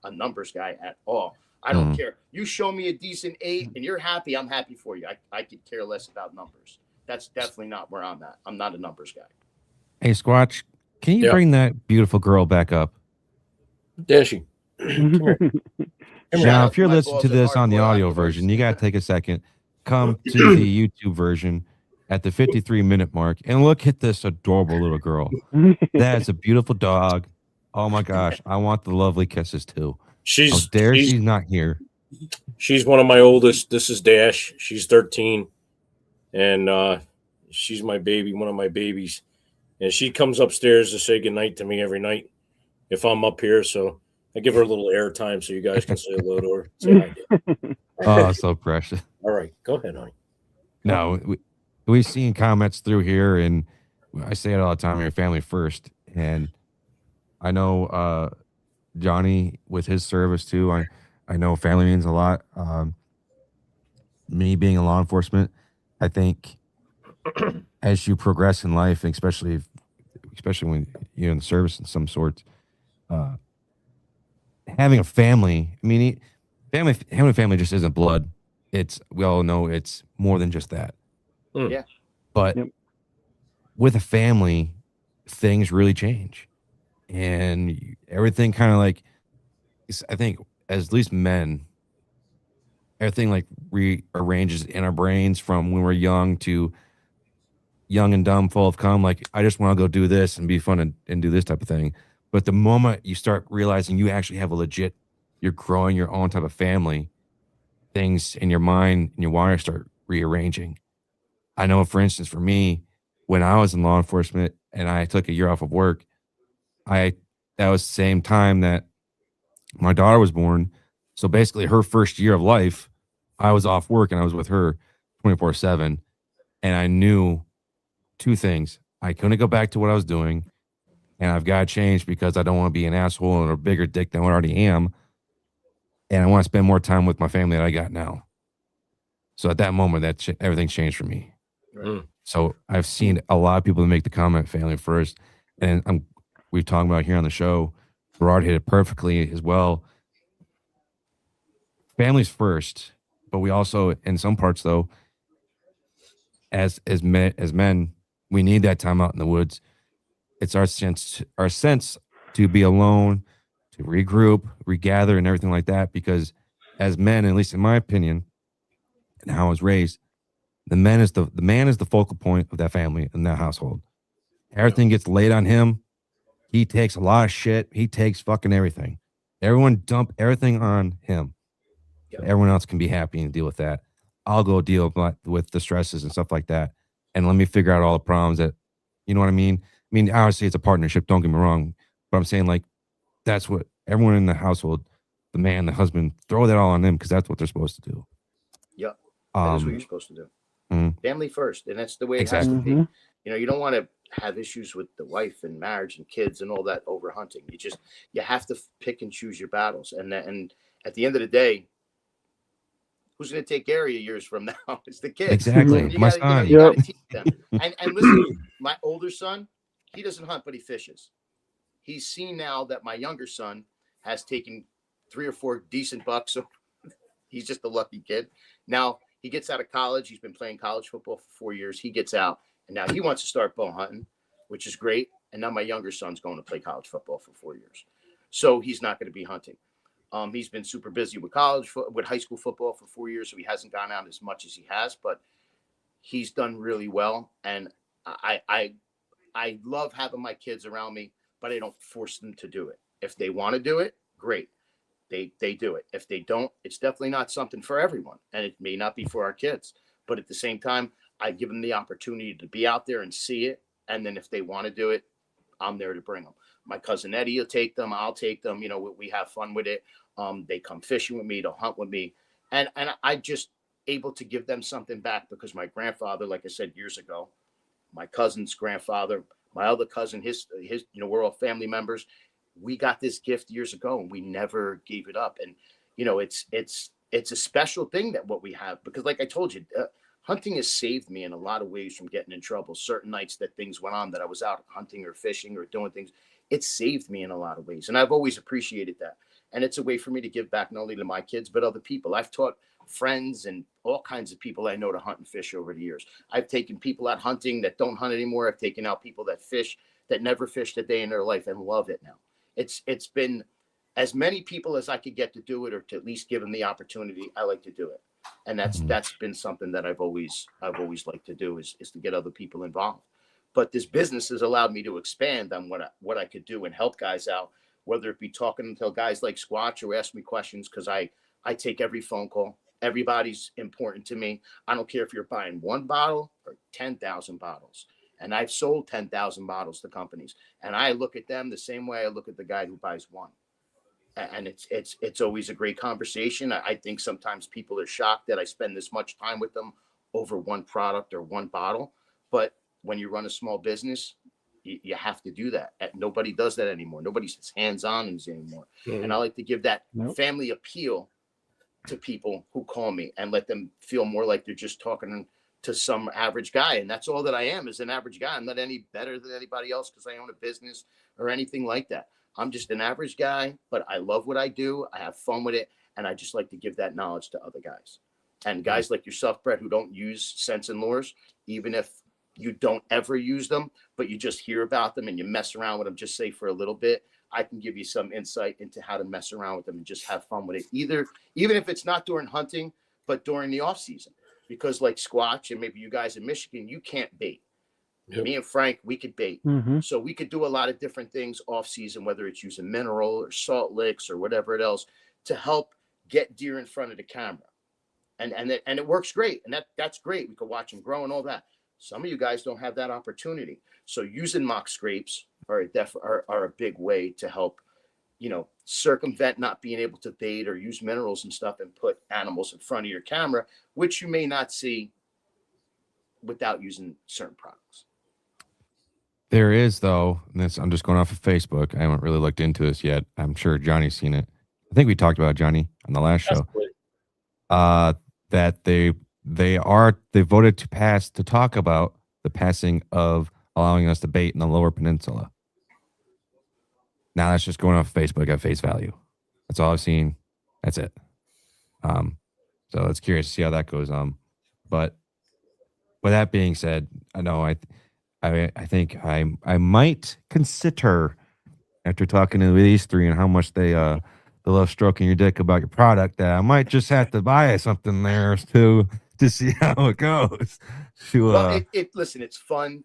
a numbers guy at all. I don't care. You show me a decent 8 and you're happy, I'm happy for you. I could care less about numbers. That's definitely not where I'm at. I'm not a numbers guy. Hey, Squatch, can you bring that beautiful girl back up? Dashie. Now, if you're listening to this on the audio version, you got to take a second, come to the YouTube version at the 53-minute mark, and look at this adorable little girl. That's a beautiful dog. Oh my gosh, I want the lovely kisses too. She's not here. She's one of my oldest. This is Dash. She's 13, and she's my baby, one of my babies. And she comes upstairs to say goodnight to me every night if I'm up here. So I give her a little air time so you guys can say hello to her. Say hi. Oh, so precious. All right, go ahead, honey. No, we've seen comments through here, and I say it all the time, your family first. And I know Johnny, with his service too, I know family means a lot. Me being in law enforcement, I think as you progress in life, especially when you're in the service in some sorts, having a family, I mean, having a family just isn't blood. We all know it's more than just that. Yeah. But with a family, things really change. And everything kind of like, I think, as at least men, everything like rearranges in our brains from when we're young to young and dumb, full of cum. Like, I just want to go do this and be fun and do this type of thing. But the moment you start realizing you actually have a legit, you're growing your own type of family, things in your mind and your wires start rearranging. I know, for instance, for me, when I was in law enforcement and I took a year off of work, that was the same time that my daughter was born. So basically, her first year of life, I was off work and I was with her 24/7. And I knew two things: I couldn't go back to what I was doing, and I've got to change because I don't want to be an asshole or a bigger dick than what I already am. And I want to spend more time with my family that I got now. So at that moment, everything's changed for me. Right. So I've seen a lot of people that make the comment family first. And we've talked about here on the show, Gerard hit it perfectly as well. Families first, but we also, in some parts though, as men, we need that time out in the woods. It's our sense to be alone, to regroup, regather, and everything like that. Because as men, at least in my opinion, and how I was raised, the man is the focal point of that family and that household. Everything gets laid on him. He takes a lot of shit. He takes fucking everything. Everyone dump everything on him. Yep. Everyone else can be happy and deal with that. I'll go deal with the stresses and stuff like that. And let me figure out all the problems that, you know what I mean? I mean, obviously it's a partnership. Don't get me wrong. But I'm saying, like, that's what everyone in the household, the man, the husband, throw that all on them because that's what they're supposed to do. Yep. That is what you're supposed to do. Family first. And that's the way it has to be. You know, you don't want to have issues with the wife and marriage and kids and all that over hunting. You have to pick and choose your battles. And at the end of the day, who's going to take care of you years from now? It's the kids. Exactly. You My gotta, son. you gotta teach them. And listen, my older son, he doesn't hunt, but he fishes. He's seen now that my younger son has taken 3 or 4 decent bucks. So he's just a lucky kid. Now he gets out of college. He's been playing college football for 4 years. He gets out and now he wants to start bow hunting, which is great. And now my younger son's going to play college football for 4 years. So he's not going to be hunting. He's been super busy with with high school football for 4 years. So he hasn't gone out as much as he has, but he's done really well. And I love having my kids around me, but I don't force them to do it. If they want to do it, great. They do it. If they don't, it's definitely not something for everyone. And it may not be for our kids. But at the same time, I give them the opportunity to be out there and see it. And then if they want to do it, I'm there to bring them. My cousin Eddie will take them. I'll take them. You know, we have fun with it. They come fishing with me. They'll hunt with me. And I just able to give them something back because my grandfather, like I said, years ago, my cousin's grandfather, my other cousin, his, you know, we're all family members. We got this gift years ago and we never gave it up. And, you know, it's a special thing that what we have, because like I told you, hunting has saved me in a lot of ways from getting in trouble. Certain nights that things went on that I was out hunting or fishing or doing things, it saved me in a lot of ways. And I've always appreciated that. And it's a way for me to give back not only to my kids, but other people. I've taught friends and all kinds of people I know to hunt and fish over the years. I've taken people out hunting that don't hunt anymore. I've taken out people that fish, that never fished a day in their life and love it now. It's been as many people as I could get to do it, or to at least give them the opportunity. I like to do it. And that's been something that I've always liked to do is to get other people involved. But this business has allowed me to expand on what I could do and help guys out, whether it be talking to guys like Squatch or ask me questions, because I take every phone call. Everybody's important to me. I don't care if you're buying 1 bottle or 10,000 bottles. And I've sold 10,000 bottles to companies. And I look at them the same way I look at the guy who buys 1. And it's always a great conversation. I think sometimes people are shocked that I spend this much time with them over 1 product or 1 bottle. But when you run a small business, you have to do that. Nobody does that anymore. Nobody's hands-on anymore. And I like to give that family appeal to people who call me and let them feel more like they're just talking to some average guy. And that's all that I am, is an average guy. I'm not any better than anybody else because I own a business or anything like that. I'm just an average guy, but I love what I do. I have fun with it. And I just like to give that knowledge to other guys. And guys like yourself, Brett, who don't use scents and lures, even if you don't ever use them, but you just hear about them and you mess around with them, just say for a little bit, I can give you some insight into how to mess around with them and just have fun with it. Even if it's not during hunting, but during the off season, because like Squatch and maybe you guys in Michigan, you can't bait. Yep. Me and Frank, we could bait. Mm-hmm. So we could do a lot of different things off season, whether it's using mineral or salt licks or whatever else to help get deer in front of the camera. And it works great. And that's great. We could watch them grow and all that. Some of you guys don't have that opportunity. So using mock scrapes are a big way to help, circumvent not being able to bait or use minerals and stuff and put animals in front of your camera, which you may not see without using certain products. There is, though, and this, I'm just going off of Facebook. I haven't really looked into this yet. I'm sure Johnny's seen it. I think we talked about Johnny on the last show. That they voted to talk about the passing of allowing us to bait in the Lower Peninsula. Now that's just going off Facebook at face value. That's all I've seen. That's it. So it's curious to see how that goes. But with that being said, I know I think I might consider, after talking to these three and how much they love stroking your dick about your product, that I might just have to buy something there to see how it goes. Well, listen, it's fun.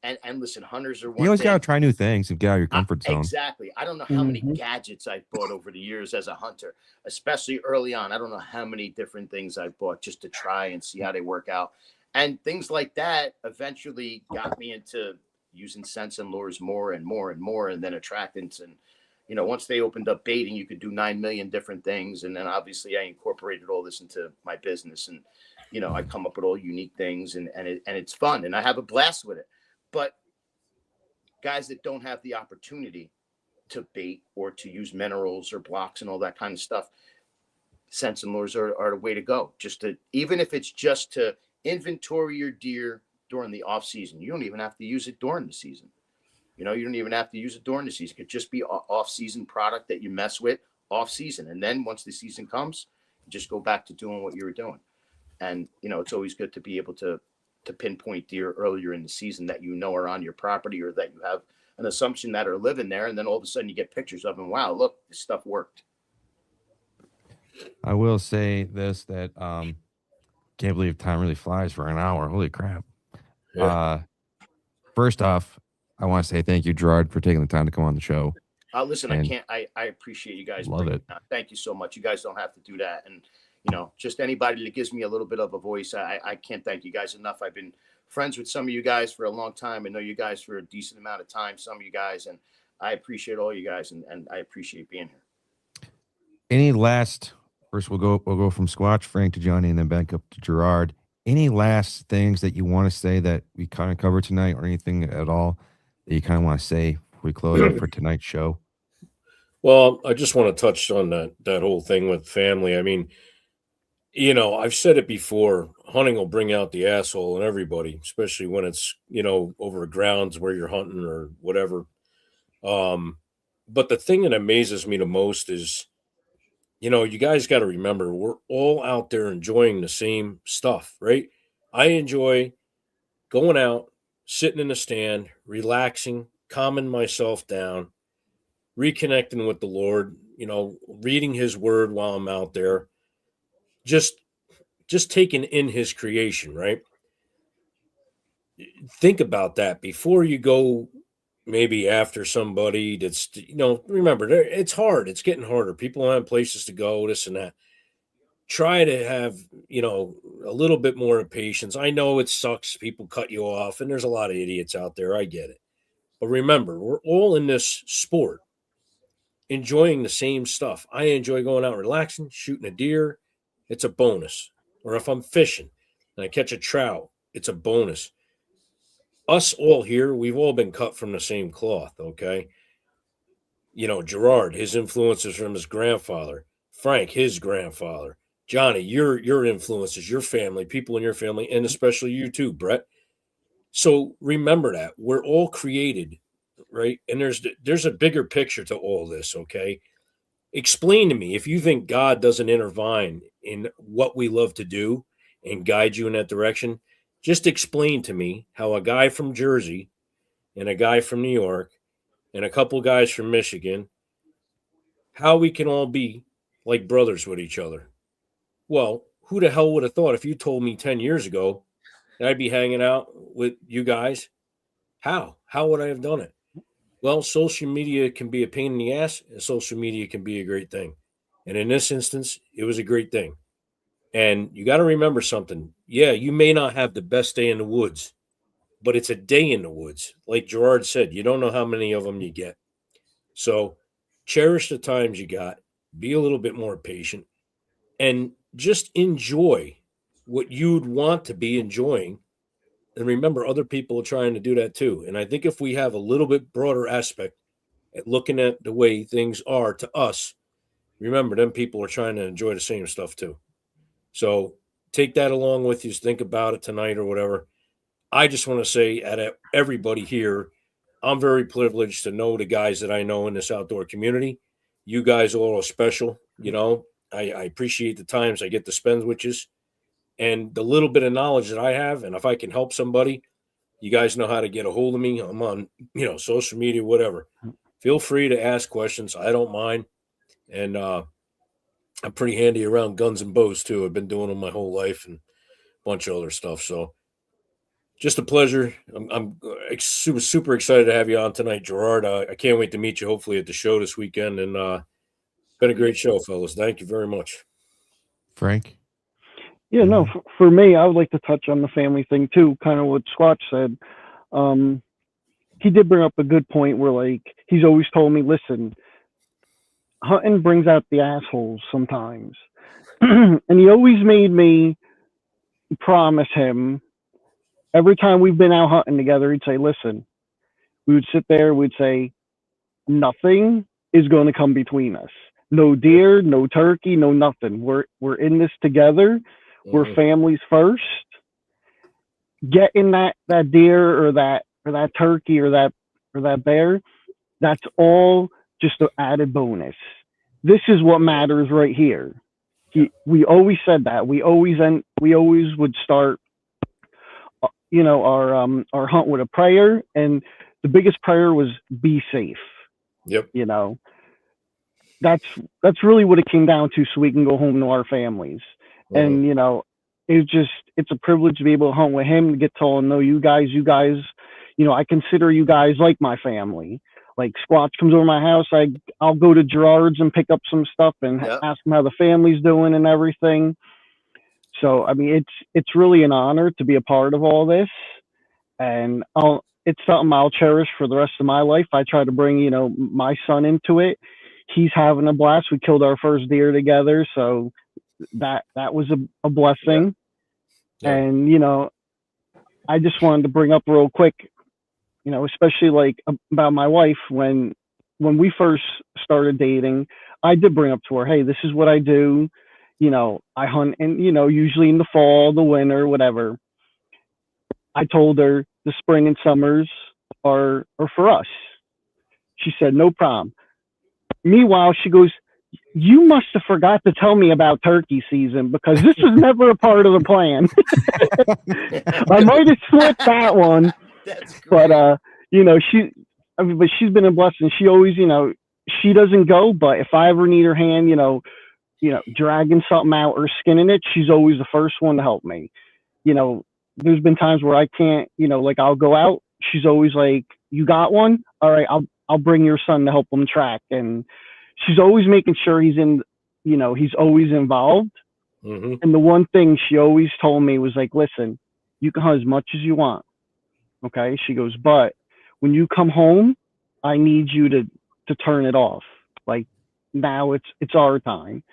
And listen, hunters are one you always thing. got to try new things and get out of your comfort zone. Exactly. I don't know how many gadgets I've bought over the years as a hunter, especially early on. I don't know how many different things I've bought just to try and see how they work out. And things like that eventually got me into using scents and lures more and more and more, and then attractants. And, once they opened up baiting, you could do 9 million different things. And then obviously I incorporated all this into my business, and, I come up with all unique things, and it's fun, and I have a blast with it. But guys that don't have the opportunity to bait or to use minerals or blocks and all that kind of stuff, scents and lures are the way to go. Even if it's just to inventory your deer during the off season, you don't even have to use it during the season. You don't even have to use it during the season. It could just be off season product that you mess with off season. And then once the season comes, you just go back to doing what you were doing. And, it's always good to be able to pinpoint deer earlier in the season that are on your property, or that you have an assumption that are living there, and then all of a sudden you get pictures of them. Wow, look, this stuff worked. I will say this, that can't believe time really flies for an hour. Holy crap. Yeah. First off, I want to say thank you, Gerard, for taking the time to come on the show. Listen, I appreciate you guys. Love it. Thank you so much. You guys don't have to do that. And, just anybody that gives me a little bit of a voice, I can't thank you guys enough. I've been friends with some of you guys for a long time. I know you guys for a decent amount of time, some of you guys, and I appreciate all you guys, and I appreciate being here. Any last, first we'll go from Squatch, Frank, to Johnny, and then back up to Gerard. Any last things that you want to say that we kind of covered tonight, or anything at all that you kind of want to say before we close up for tonight's show? Well, I just want to touch on that whole thing with family. I mean, I've said it before, hunting will bring out the asshole in everybody, especially when it's, over grounds where you're hunting or whatever. But the thing that amazes me the most is, you guys got to remember, we're all out there enjoying the same stuff, right? I enjoy going out, sitting in the stand, relaxing, calming myself down, reconnecting with the Lord, reading his word while I'm out there, just taking in his creation, right? Think about that before you go maybe after somebody that's, remember, it's hard. It's getting harder. People don't have places to go, this and that. Try to have, a little bit more patience. I know it sucks. People cut you off, and there's a lot of idiots out there. I get it. But remember, we're all in this sport, enjoying the same stuff. I enjoy going out relaxing, shooting a deer. It's a bonus. Or if I'm fishing and I catch a trout, it's a bonus. Us all here, we've all been cut from the same cloth, okay? Gerard, his influences from his grandfather. Frank, his grandfather. Johnny, your influences, your family, people in your family, and especially you too, Brett. So remember that. We're all created, right? And there's a bigger picture to all this, okay? Explain to me, if you think God doesn't intervene in what we love to do and guide you in that direction, just explain to me how a guy from Jersey and a guy from New York and a couple guys from Michigan, how we can all be like brothers with each other. Well, who the hell would have thought if you told me 10 years ago that I'd be hanging out with you guys? How would I have done it? Well, social media can be a pain in the ass, and social media can be a great thing. And in this instance, it was a great thing. And you got to remember something. Yeah, you may not have the best day in the woods, but it's a day in the woods. Like Gerard said, you don't know how many of them you get. So cherish the times you got, be a little bit more patient, and just enjoy what you'd want to be enjoying. And remember, other people are trying to do that too. And I think if we have a little bit broader aspect at looking at the way things are to us, remember, them people are trying to enjoy the same stuff too. So take that along with you. Think about it tonight or whatever. I just want to say at everybody here, I'm very privileged to know the guys that I know in this outdoor community. You guys all are special. You know, I appreciate the times I get to spend with you and the little bit of knowledge that I have. And if I can help somebody, you guys know how to get a hold of me. I'm on, social media, whatever. Feel free to ask questions. I don't mind. And I'm pretty handy around guns and bows too. I've been doing them my whole life and a bunch of other stuff. So just a pleasure. I'm super, super excited to have you on tonight, Gerard. I can't wait to meet you hopefully at the show this weekend. And been a great show, fellas. Thank you very much. Frank? Yeah, no, for me, I would like to touch on the family thing too, kind of what Squatch said. He did bring up a good point where, like, he's always told me, listen, hunting brings out the assholes sometimes. And he always made me promise him, every time we've been out hunting together, he'd say, listen, we would sit there, we'd say, nothing is going to come between us. No deer, no turkey, no nothing. We're in this together. We're families first. Getting that deer or that turkey or that bear, that's all just an added bonus. This is what matters right here. We always said that. We always would start, our hunt with a prayer, and the biggest prayer was be safe. Yep. That's really what it came down to, so we can go home to our families. And it's a privilege to be able to hunt with him, to get to know you guys. I consider you guys like my family. Like, Squatch comes over my house, I'll go to Gerard's and pick up some stuff and ask him how the family's doing and everything. So I mean, it's really an honor to be a part of all this, and it's something I'll cherish for the rest of my life. I try to bring my son into it. He's having a blast. We killed our first deer together, so that was a blessing. And I just wanted to bring up real quick, especially like about my wife. When we first started dating, I did bring up to her, hey, this is what I do. I hunt and usually in the fall, the winter, whatever. I told her the spring and summers are for us. She said, no problem. Meanwhile, she goes, you must have forgot to tell me about turkey season, because this was never a part of the plan. I might have slipped that one. That's great. But but she's been a blessing. She always, she doesn't go, but if I ever need her hand, dragging something out or skinning it, she's always the first one to help me. There's been times where I can't, like, I'll go out. She's always like, you got one? All right, I'll bring your son to help him track. And she's always making sure he's always involved. Mm-hmm. And the one thing she always told me was like, listen, you can hunt as much as you want. Okay. She goes, but when you come home, I need you to turn it off. Like, now it's our time.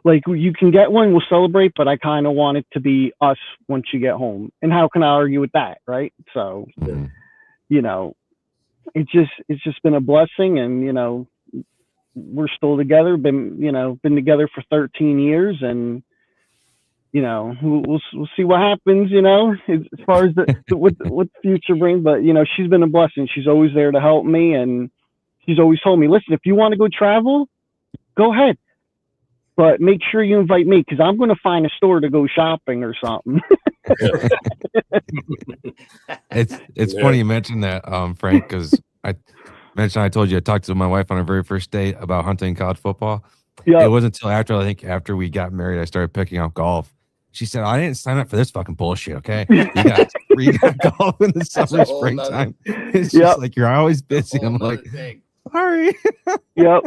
Like, you can get one, we'll celebrate, but I kind of want it to be us once you get home. And how can I argue with that? Right. So, it's just been a blessing, and, we're still together, been together for 13 years, and, we'll see what happens, as far as what the future brings. But, she's been a blessing. She's always there to help me. And she's always told me, listen, if you want to go travel, go ahead, but make sure you invite me, because I'm going to find a store to go shopping or something. It's funny you mentioned that, Frank, because I told you I talked to my wife on our very first date about hunting college football. It wasn't until after we got married I started picking up golf, She said, I didn't sign up for this fucking bullshit, okay? You got golf in the That's summer, a whole springtime. It's Yep. just like, you're always busy. Whole I'm nother like, thing. sorry. Yep.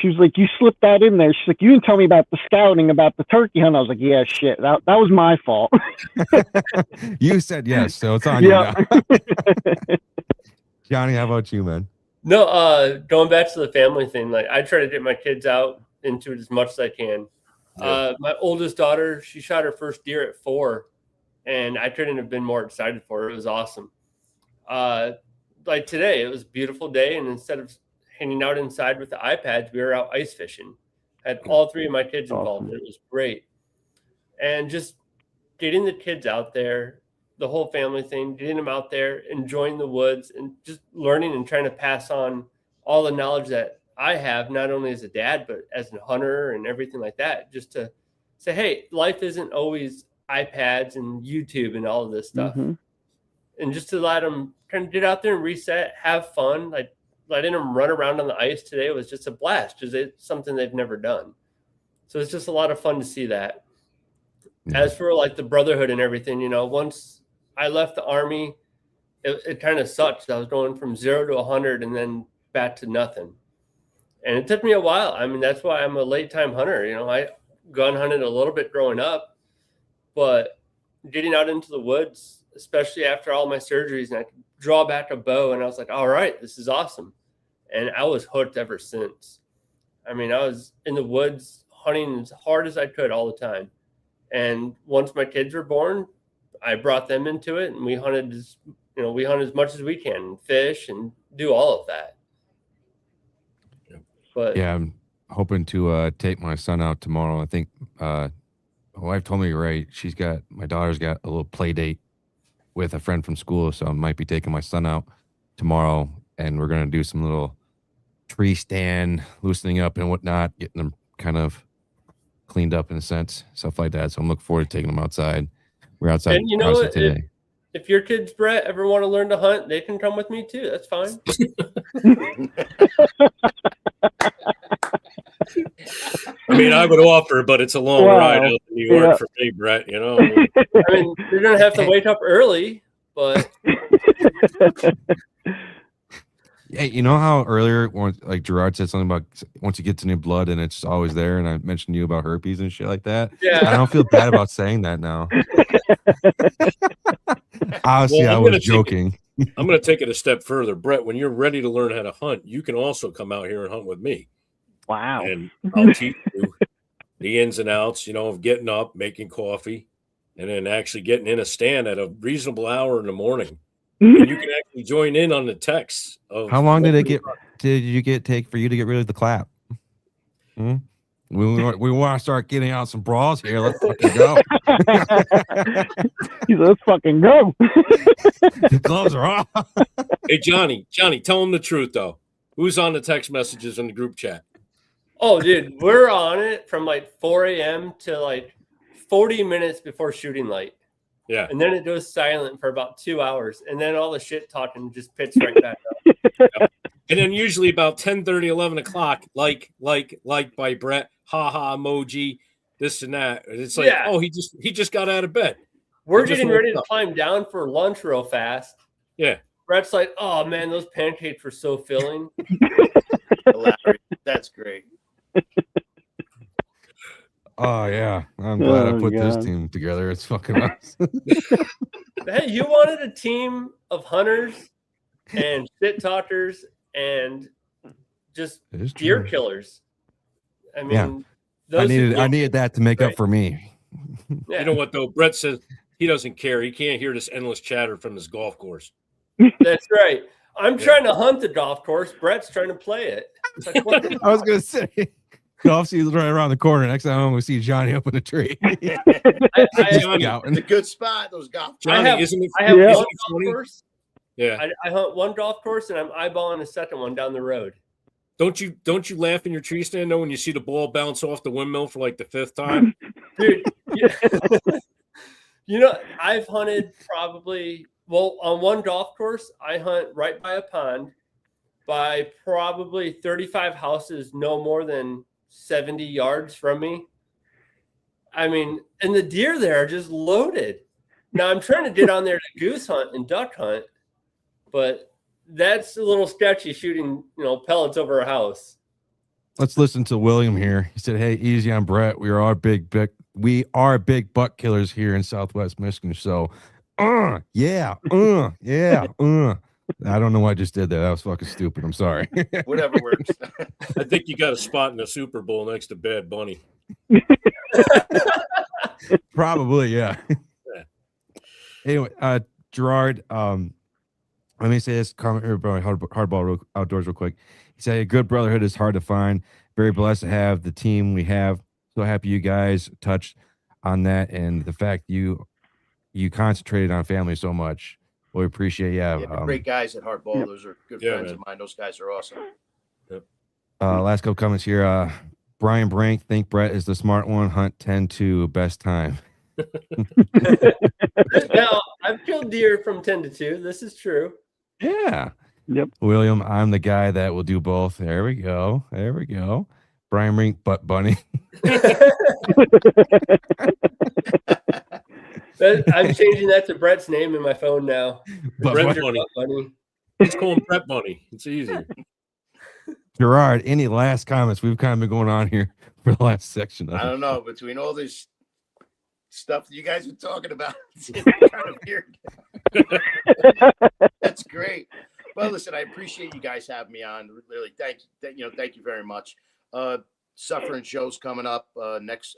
She was like, you slipped that in there. She's like, you didn't tell me about the scouting, about the turkey hunt. I was like, yeah, shit. That was my fault. You said yes, so it's on you Yeah. now. Johnny, how about you, man? No, going back to the family thing, like I try to get my kids out into it as much as I can. My oldest daughter, she shot her first deer at 4, and I couldn't have been more excited for her. It was awesome. Like today, it was a beautiful day, and instead of hanging out inside with the iPads, we were out ice fishing. Had all 3 of my kids involved. Awesome. It was great. And just getting the kids out there, the whole family thing, getting them out there, enjoying the woods, and just learning and trying to pass on all the knowledge that I have, not only as a dad, but as a hunter and everything like that, just to say, hey, life isn't always iPads and YouTube and all of this stuff. Mm-hmm. And just to let them kind of get out there and reset, have fun. Like letting them run around on the ice today was just a blast because it's something they've never done. So it's just a lot of fun to see that. Yeah. As for like the brotherhood and everything, once I left the Army, it kind of sucked. I was going from 0 to 100 and then back to nothing. And it took me a while. I mean, that's why I'm a late time hunter. I gun hunted a little bit growing up, but getting out into the woods, especially after all my surgeries, and I could draw back a bow, and I was like, all right, this is awesome. And I was hooked ever since. I mean, I was in the woods hunting as hard as I could all the time. And once my kids were born, I brought them into it, and we hunted as much as we can, fish and do all of that. But Yeah, I'm hoping to take my son out tomorrow. I think my wife told me right. My daughter's got a little play date with a friend from school, so I might be taking my son out tomorrow, and we're gonna do some little tree stand loosening up and whatnot, getting them kind of cleaned up in a sense, stuff like that. So I'm looking forward to taking them outside. We're outside, and you know what? today. If your kids, Brett, ever want to learn to hunt, they can come with me too. That's fine. I mean, I would offer, but it's a long ride out to New York for me, Brett. I mean, you're gonna have to wake up early, but Hey, you know how earlier, like Gerard said something about once you get to new blood and it's always there, and I mentioned to you about herpes and shit like that. Yeah. I don't feel bad about saying that now. Obviously, Well, I was joking. I'm going to take it a step further, Brett. When you're ready to learn how to hunt, you can also come out here and hunt with me. Wow. And I'll teach you the ins and outs, of getting up, making coffee, and then actually getting in a stand at a reasonable hour in the morning. And you can actually join in on the texts. How long did it take for you to get rid of the clap? We want to start getting out some brawls here. Let's fucking go. Let's fucking go. The gloves are off. Hey, Johnny, tell him the truth, though. Who's on the text messages in the group chat? oh, dude, we're on it from like 4 a.m. to like 40 minutes before shooting light. Yeah. And then it goes silent for about 2 hours. And then all the shit talking just picks right back up. Yep. And then usually about 10:30, 11 o'clock, like by Brett, haha emoji, this and that. And it's like, oh, he just got out of bed. We're getting ready to climb down for lunch real fast. Yeah. Brett's like, oh man, those pancakes were so filling. That's great. Oh yeah, I'm glad I put this team together. It's fucking awesome. Hey, you wanted a team of hunters and shit talkers and just deer killers. I mean, I needed that to make up for me. Yeah. You know what though? Brett says he doesn't care. He can't hear this endless chatter from his golf course. That's right. I'm trying to hunt the golf course. Brett's trying to play it. It's like, what the I was gonna say. Golf season's right around the corner. Next time I'm going to see Johnny up in a tree. It's a good spot. Those golf. Johnny, I have isn't one it golf funny? course. Yeah. I hunt one golf course and I'm eyeballing a second one down the road. Don't you laugh in your tree stand though when you see the ball bounce off the windmill for like the fifth time? Dude, I've hunted probably on one golf course, I hunt right by a pond by probably 35 houses, no more than 70 yards from me. I mean, and the deer there are just loaded. Now I'm trying to get on there to goose hunt and duck hunt, but that's a little sketchy shooting, pellets over a house. Let's listen to William here. He said, "Hey, easy on Brett. We are big buck killers here in Southwest Michigan. So, yeah. I don't know why I just did that. That was fucking stupid. I'm sorry. Whatever works. I think you got a spot in the Super Bowl next to Bad Bunny. Probably, yeah. Anyway, Gerard, let me say this comment here about Hardball Outdoors real quick. He said, a good brotherhood is hard to find. Very blessed to have the team we have. So happy you guys touched on that and the fact you concentrated on family so much. We appreciate, great guys at Hardball. Yep. Those are good friends of mine. Those guys are awesome. Yep. Last couple comments here. Brian Brank, think Brett is the smart one. Hunt 10-2, best time. Now, I've killed deer from 10 to 2. This is true. Yeah. Yep. William, I'm the guy that will do both. There we go. Brian Brink, butt bunny. I'm changing that to Brett's name in my phone now. Brett Butt Bunny. Bunny. Let's call him Brett Bunny. It's easier. Gerard, any last comments? We've kind of been going on here for the last section. I don't know. Between all this stuff that you guys were talking about, it's kind of weird. That's great. Well, listen, I appreciate you guys having me on. Really, thank you very much. Suffering show's coming up next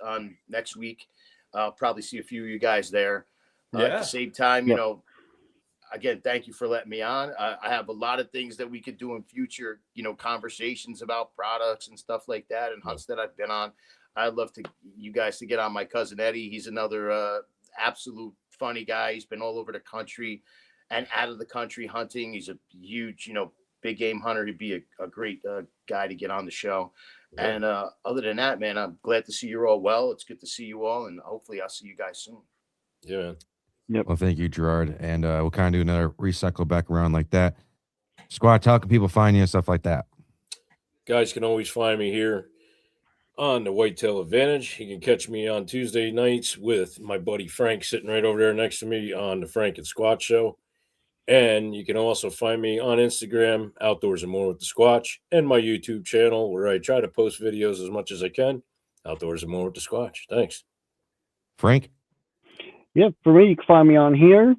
week. I'll probably see a few of you guys there. At the same time, again, thank you for letting me on. I have a lot of things that we could do in future, conversations about products and stuff like that and hunts that I've been on. I'd love you guys to get on my cousin Eddie. He's another absolute funny guy. He's been all over the country and out of the country hunting. He's a huge, big game hunter. He'd be a great guy to get on the show. Yeah. And other than that, man, I'm glad to see you're all well. It's good to see you all, and hopefully I'll see you guys soon. Yeah. Yep. Well, thank you, Gerard. And we'll kind of do another recycle back around like that. Squatch, how can people find you and stuff like that? Guys can always find me here on the Whitetail Advantage. You can catch me on Tuesday nights with my buddy Frank sitting right over there next to me on the Frank and Squatch Show. And you can also find me on Instagram, Outdoors and More with the Squatch, and my YouTube channel where I try to post videos as much as I can. Outdoors and More with the Squatch. Thanks. Frank? Yeah, for me, you can find me on here,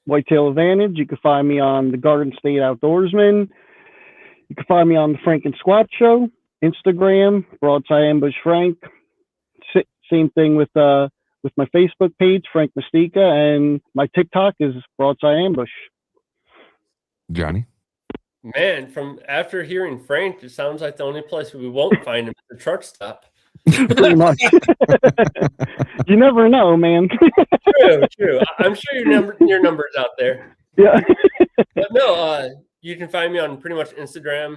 Whitetail Advantage. You can find me on the Garden State Outdoorsman. You can find me on the Frank and Squatch Show, Instagram, Broadside Ambush Frank. Same thing with my Facebook page, Frank Mustica, and my TikTok is Broadside Ambush. Johnny? Man, from after hearing Frank, it sounds like the only place we won't find him is the truck stop. Pretty much. You never know, man. True. I'm sure your number's out there. Yeah. But no, you can find me on pretty much Instagram.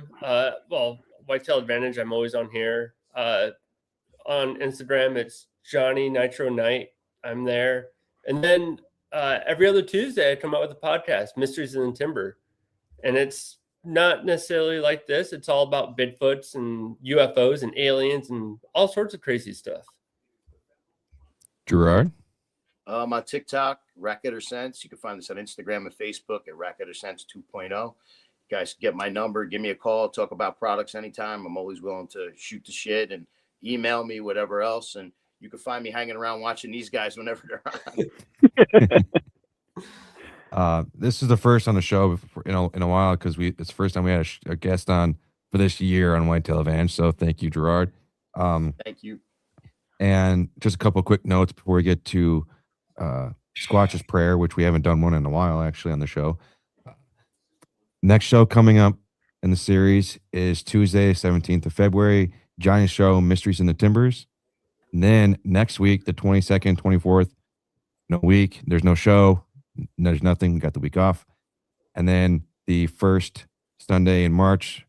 Whitetail Advantage, I'm always on here. On Instagram, it's Johnny Nitro Night. I'm there. And then every other Tuesday, I come out with a podcast, Mysteries in the Timber. And it's not necessarily like this. It's all about Bigfoots and UFOs and aliens and all sorts of crazy stuff. Gerard? On TikTok, Racket or Sense. You can find this on Instagram and Facebook at Racket or Sense 2.0. You guys get my number, give me a call, talk about products anytime. I'm always willing to shoot the shit and email me, whatever else. And you can find me hanging around watching these guys whenever they're on. This is the first on the show in a while because it's the first time we had a guest on for this year on Whitetail Advantage. So thank you, Gerard. Thank you. And just a couple of quick notes before we get to Squatch's Prayer, which we haven't done one in a while actually on the show. Next show coming up in the series is Tuesday, 17th of February. Johnny's show, Mysteries in the Timbers. And then next week, the 22nd, 24th, no week. There's no show. There's nothing. We got the week off. And then the first Sunday in March,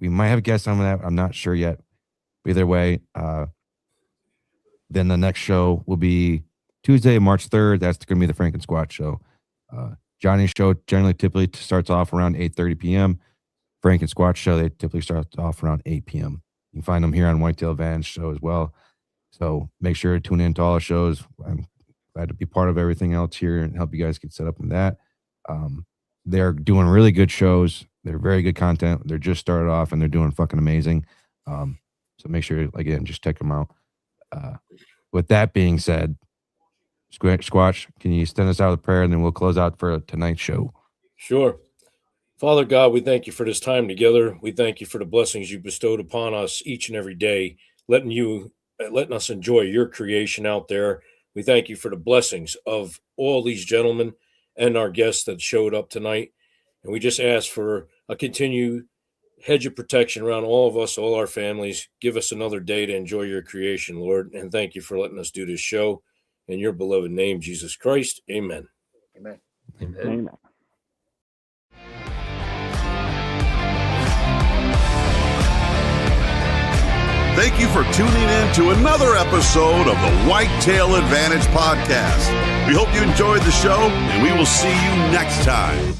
we might have a guest on that. I'm not sure yet. Either way, then the next show will be Tuesday, March 3rd. That's going to be the Frank and Squatch Show. Johnny's show typically starts off around 8:30 p.m. Frank and Squatch Show, they typically start off around 8 p.m. You can find them here on Whitetail Advantage Show as well. So make sure to tune in to all our shows. I'm glad to be part of everything else here and help you guys get set up in that. They're doing really good shows. They're very good content. They're just started off and they're doing fucking amazing. So make sure, again, just check them out. With that being said, Squatch, can you send us out with a prayer and then we'll close out for tonight's show? Sure. Father God, we thank you for this time together. We thank you for the blessings you bestowed upon us each and every day, letting us enjoy your creation out there. We thank you for the blessings of all these gentlemen and our guests that showed up tonight. And we just ask for a continued hedge of protection around all of us, all our families. Give us another day to enjoy your creation, Lord. And thank you for letting us do this show. In your beloved name, Jesus Christ. Amen. Amen. Amen. Thank you for tuning in to another episode of the Whitetail Advantage podcast. We hope you enjoyed the show, and we will see you next time.